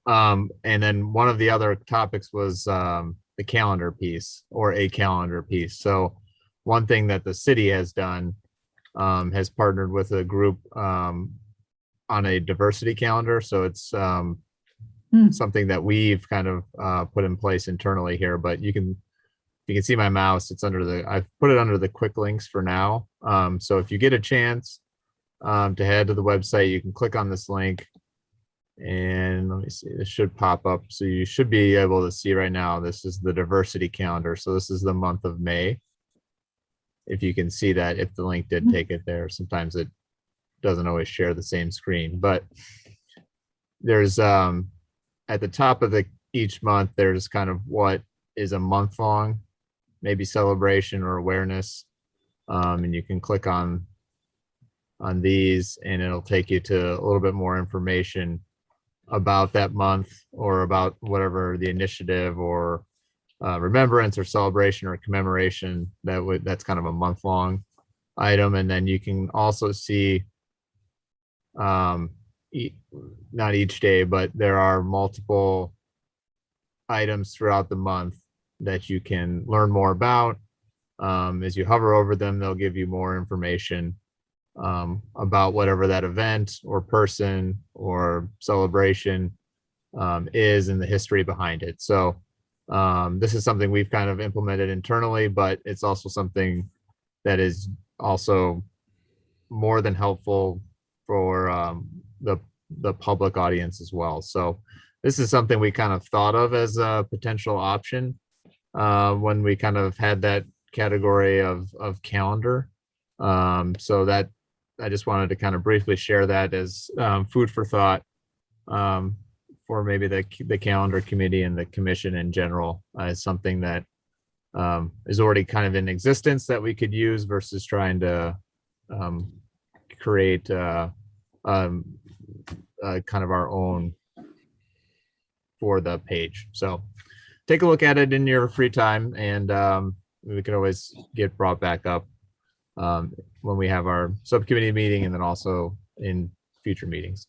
And then one of the other topics was the calendar piece, or a calendar piece. So one thing that the city has done, has partnered with a group on a diversity calendar. So it's something that we've kind of put in place internally here, but you can see my mouse, it's I've put it under the quick links for now. So if you get a chance to head to the website, you can click on this link. And let me see, this should pop up. So you should be able to see right now, this is the diversity calendar. So this is the month of May. If you can see that, if the link did take it there, sometimes it doesn't always share the same screen, but there's at the top of each month, there's kind of what is a month long, maybe celebration or awareness. And you can click on these and it'll take you to a little bit more information about that month, or about whatever the initiative or remembrance or celebration or commemoration that's kind of a month-long item. And then you can also see not each day, but there are multiple items throughout the month that you can learn more about. As you hover over them, they'll give you more information about whatever that event or person or celebration is, and the history behind it. So this is something we've kind of implemented internally, but it's also something that is also more than helpful for the public audience as well. So this is something we kind of thought of as a potential option when we kind of had that category of calendar. So that I just wanted to kind of briefly share that as food for thought for maybe the calendar committee and the commission in general as something that is already kind of in existence that we could use versus trying to create kind of our own for the page. So take a look at it in your free time, and we can always get brought back up when we have our subcommittee meeting and then also in future meetings.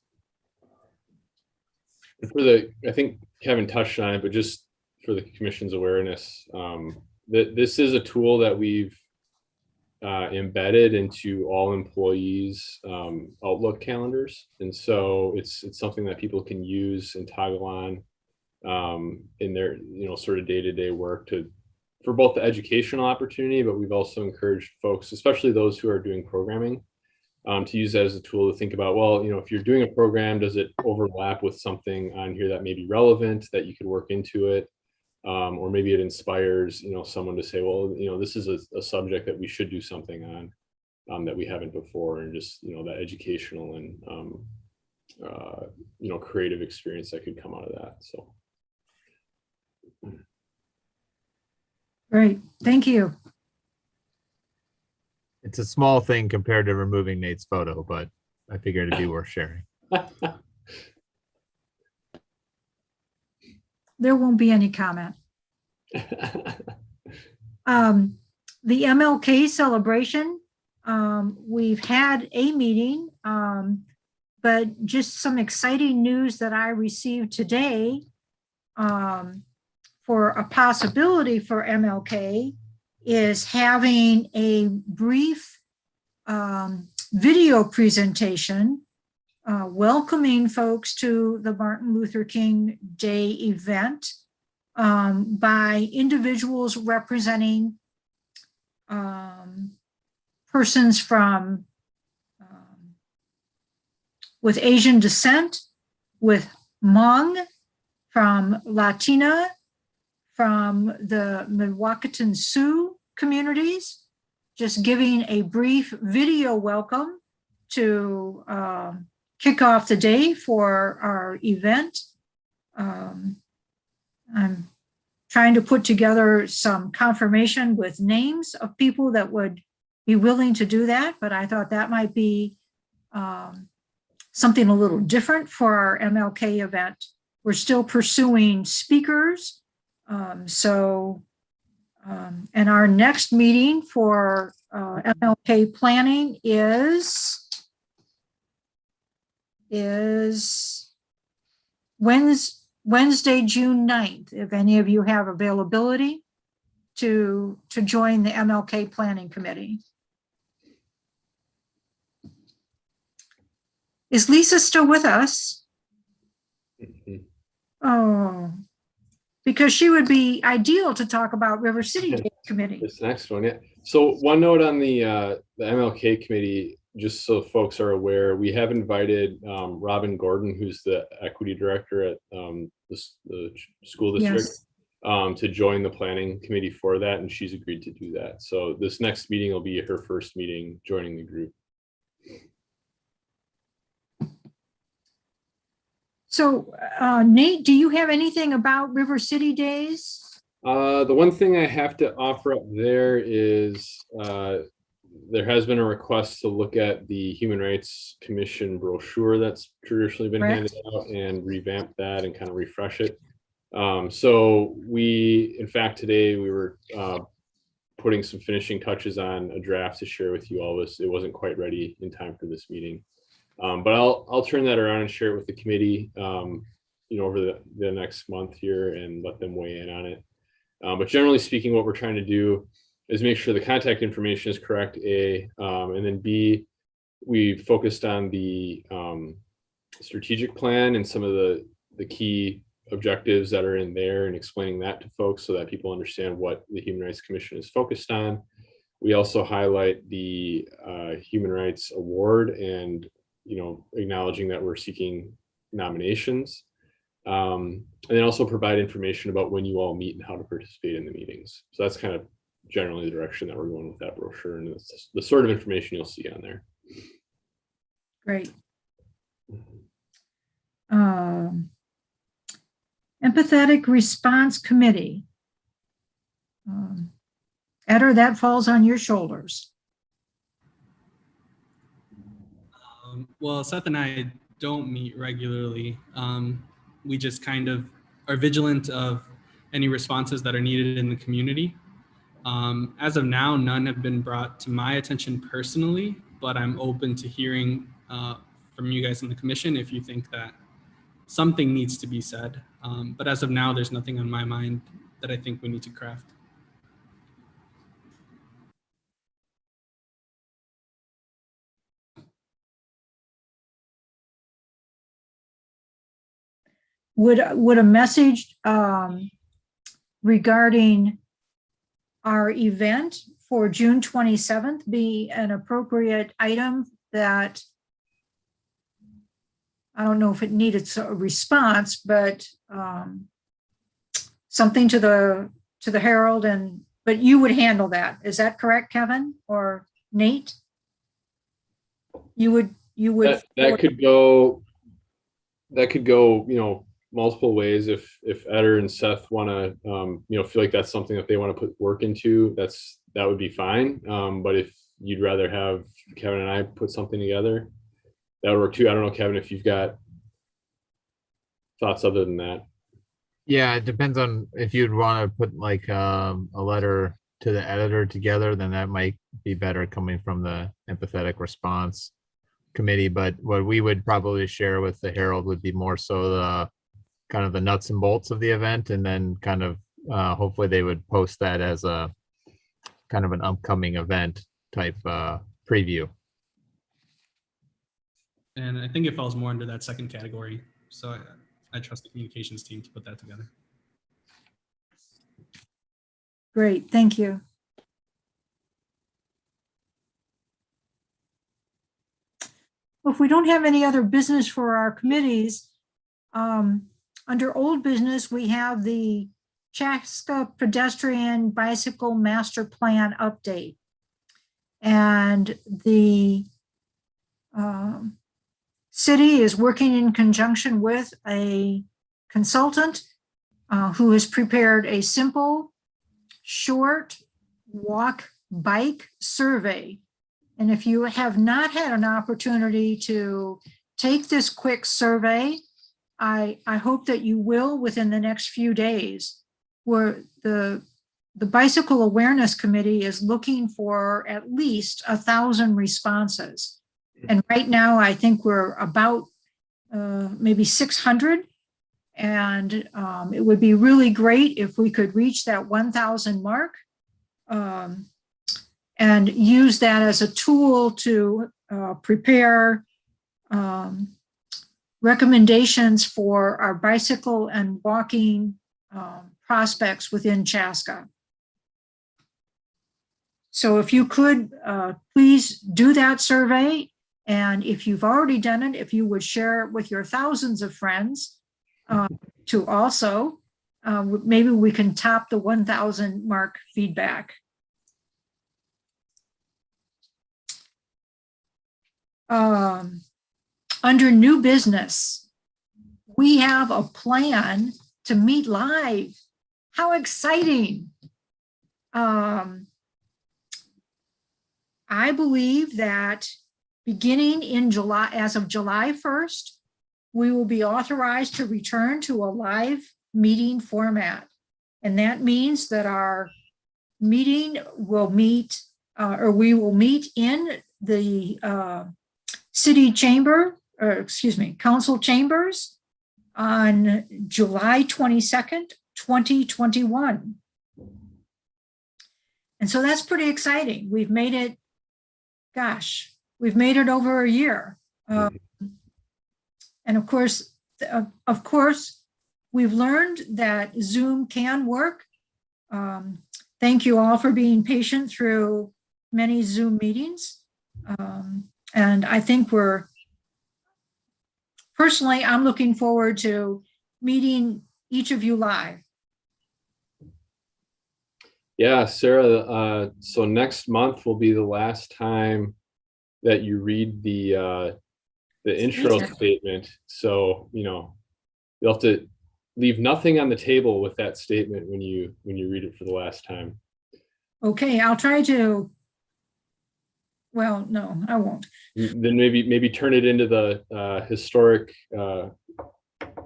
For I think Kevin touched on it, but just for the commission's awareness, that this is a tool that we've embedded into all employees' Outlook calendars, and so it's something that people can use and toggle on in their sort of day-to-day work for both the educational opportunity, but we've also encouraged folks, especially those who are doing programming, to use that as a tool to think about, well, if you're doing a program, does it overlap with something on here that may be relevant that you could work into it? Or maybe it inspires, someone to say, well, this is a subject that we should do something on that we haven't before, and just, that educational and, creative experience that could come out of that. So. Great, thank you. It's a small thing compared to removing Nate's photo, but I figured it'd be worth sharing. There won't be any comment. The MLK celebration, we've had a meeting, but just some exciting news that I received today for a possibility for MLK is having a brief video presentation welcoming folks to the Martin Luther King Day event by individuals representing persons from with Asian descent, with Hmong, from Latina, from the Mdewakanton Sioux communities, just giving a brief video welcome to kick off the day for our event. I'm trying to put together some confirmation with names of people that would be willing to do that, but I thought that might be something a little different for our MLK event. We're still pursuing speakers. And our next meeting for MLK planning is Wednesday, June 9th, if any of you have availability to join the MLK Planning Committee. Is Lisa still with us? Mm-hmm. Oh, because she would be ideal to talk about River City Day Committee. This next one, yeah. So one note on the MLK committee, just so folks are aware, we have invited Robin Gordon, who's the equity director at the school district, Yes. to join the planning committee for that, and she's agreed to do that. So this next meeting will be her first meeting joining the group. So Nate, do you have anything about River City Days? The one thing I have to offer up there is there has been a request to look at the Human Rights Commission brochure that's traditionally been handed out and revamp that and kind of refresh it. So in fact, today we were putting some finishing touches on a draft to share with you all. It wasn't quite ready in time for this meeting. But I'll turn that around and share it with the committee, over the next month here and let them weigh in on it. But generally speaking, what we're trying to do is make sure the contact information is correct, A, and then B, we focused on the strategic plan and some of the key objectives that are in there and explaining that to folks so that people understand what the Human Rights Commission is focused on. We also highlight the Human Rights Award and acknowledging that we're seeking nominations. And then also provide information about when you all meet and how to participate in the meetings. So that's kind of generally the direction that we're going with that brochure, and it's the sort of information you'll see on there. Great. Empathetic Response Committee. Eder, that falls on your shoulders. Well, Seth and I don't meet regularly. We just kind of are vigilant of any responses that are needed in the community. As of now, none have been brought to my attention personally, but I'm open to hearing from you guys in the commission if you think that something needs to be said. But as of now, there's nothing on my mind that I think we need to craft. Would a message regarding our event for June 27th be an appropriate item that, I don't know if it needed a response, but something to the Herald, but you would handle that. Is that correct, Kevin or Nate? You would. That could go, multiple ways. If Eder and Seth want to, feel like that's something that they want to put work into, that would be fine. But if you'd rather have Kevin and I put something together, that would work too. I don't know, Kevin, if you've got thoughts other than that. Yeah, it depends on if you'd want to put like a letter to the editor together, then that might be better coming from the Empathetic Response Committee. But what we would probably share with the Herald would be more so the kind of the nuts and bolts of the event, and then kind of hopefully they would post that as a kind of an upcoming event type preview. And I think it falls more under that second category. So I trust the communications team to put that together. Great, thank you. Well, if we don't have any other business for our committees, under old business, we have the Chaska Pedestrian Bicycle Master Plan update. And the city is working in conjunction with a consultant who has prepared a simple, short walk bike survey. And if you have not had an opportunity to take this quick survey, I hope that you will within the next few days, where the Bicycle Awareness Committee is looking for at least 1,000 responses. And right now, I think we're about maybe 600. And it would be really great if we could reach that 1,000 mark and use that as a tool to prepare recommendations for our bicycle and walking prospects within Chaska. So if you could, please do that survey. And if you've already done it, if you would share it with your thousands of friends to also, maybe we can top the 1,000 mark feedback. Under new business, we have a plan to meet live. How exciting. I believe that beginning in July, as of July 1st, we will be authorized to return to a live meeting format. And that means that our meeting will meet, or we will meet in the city chamber, or excuse me, council chambers on July 22nd, 2021. And so that's pretty exciting. We've made it, gosh, we've made it over a year. And of course, we've learned that Zoom can work. Thank you all for being patient through many Zoom meetings. And I think we're personally, I'm looking forward to meeting each of you live. Yeah, Sarah, so next month will be the last time that you read the intro statement. So, you'll have to leave nothing on the table with that statement when you read it for the last time. Okay, I'll try to. Well, no, I won't. Then maybe turn it into the historic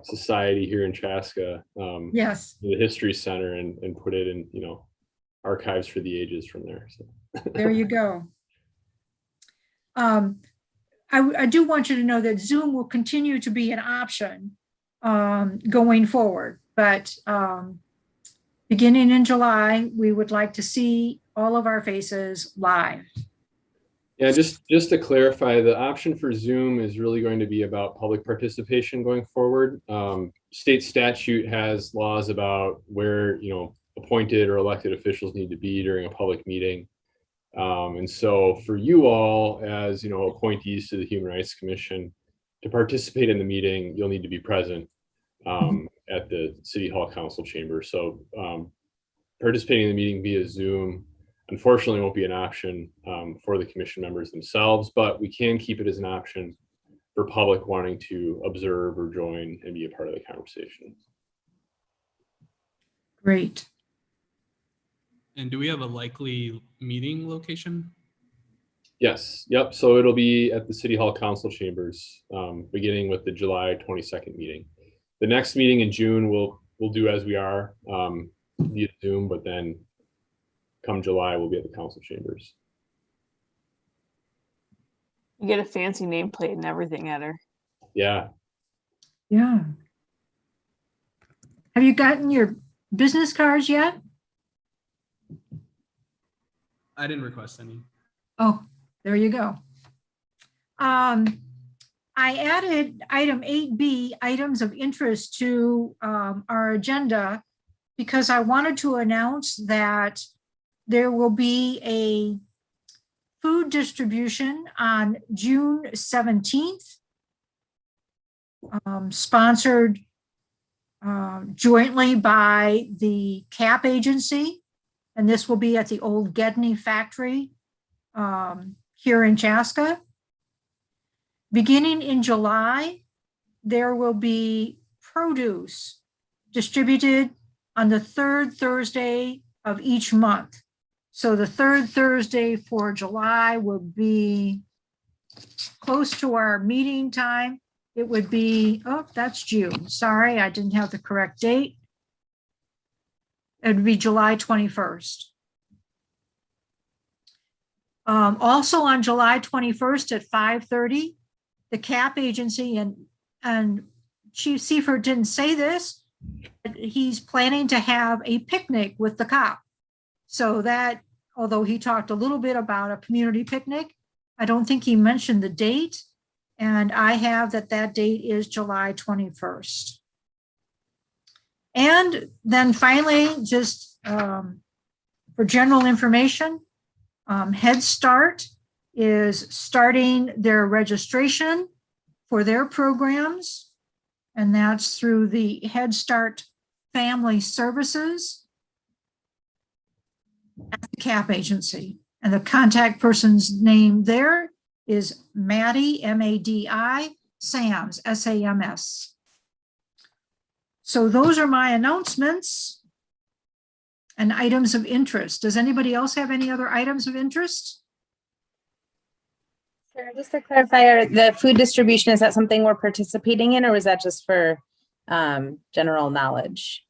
society here in Chaska, Yes. the History Center, and put it in, archives for the ages from there. So. There you go. I do want you to know that Zoom will continue to be an option going forward, but beginning in July, we would like to see all of our faces live. Yeah, just to clarify, the option for Zoom is really going to be about public participation going forward. State statute has laws about where, appointed or elected officials need to be during a public meeting. And so for you all as, appointees to the Human Rights Commission, to participate in the meeting, you'll need to be present at the City Hall Council chamber. So participating in the meeting via Zoom, unfortunately, won't be an option for the commission members themselves, but we can keep it as an option for public wanting to observe or join and be a part of the conversation. Great. And do we have a likely meeting location? Yes. Yep. So it'll be at the City Hall Council chambers, beginning with the July 22nd meeting. The next meeting in June, we'll do as we are via Zoom, but then come July, we'll be at the council chambers. You get a fancy nameplate and everything at her. Yeah. Yeah. Have you gotten your business cards yet? I didn't request any. Oh, there you go. I added item 8B, items of interest, to our agenda because I wanted to announce that there will be a food distribution on June 17th, sponsored jointly by the CAP agency. And this will be at the old Gedney factory here in Chaska. Beginning in July, there will be produce distributed on the third Thursday of each month. So the third Thursday for July would be close to our meeting time. It would be, oh, that's June. Sorry, I didn't have the correct date. It would be July 21st. Also on July 21st at 5:30, the CAP agency, and Chief Seibert didn't say this, but he's planning to have a picnic with the COP. So that, although he talked a little bit about a community picnic, I don't think he mentioned the date. And I have that date is July 21st. And then finally, just for general information, Head Start is starting their registration for their programs, and that's through the Head Start Family Services at the CAP agency. And the contact person's name there is Maddie, M-A-D-I, Sams, S-A-M-S. So those are my announcements and items of interest. Does anybody else have any other items of interest? Sarah, just to clarify, the food distribution, is that something we're participating in, or is that just for general knowledge?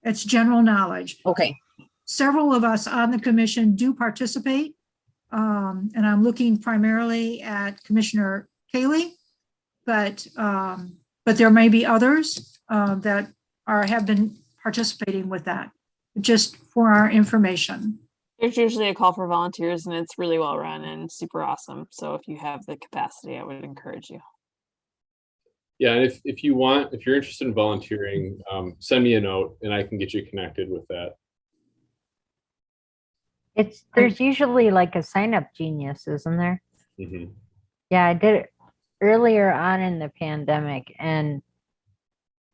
It's general knowledge. Okay. Several of us on the commission do participate. And I'm looking primarily at Commissioner Cayley, but there may be others that have been participating with that, just for our information. There's usually a call for volunteers and it's really well run and super awesome. So if you have the capacity, I would encourage you. Yeah, and if you're interested in volunteering, send me a note and I can get you connected with that. There's usually like a sign up genius, isn't there? Mm-hmm. Yeah, I did it. earlier on in the pandemic and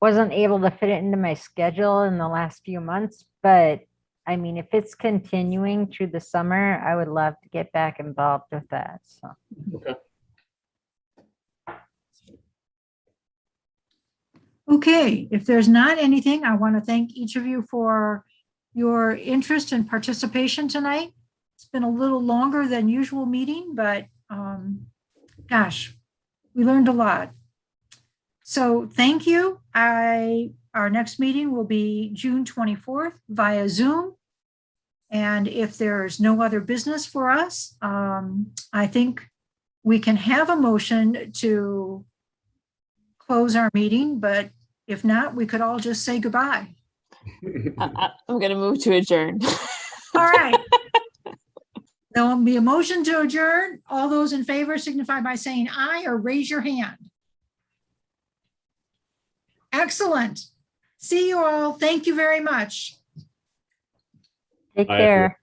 wasn't able to fit it into my schedule in the last few months. But I mean, if it's continuing through the summer, I would love to get back involved with that. So. Okay. Okay, if there's not anything, I want to thank each of you for your interest and participation tonight. It's been a little longer than usual meeting, but gosh, we learned a lot. So thank you. Our next meeting will be June 24th via Zoom. And if there's no other business for us, I think we can have a motion to close our meeting, but if not, we could all just say goodbye. I'm going to move to adjourn. All right. There will be a motion to adjourn. All those in favor signify by saying aye or raise your hand. Excellent. See you all. Thank you very much. Take Bye, care.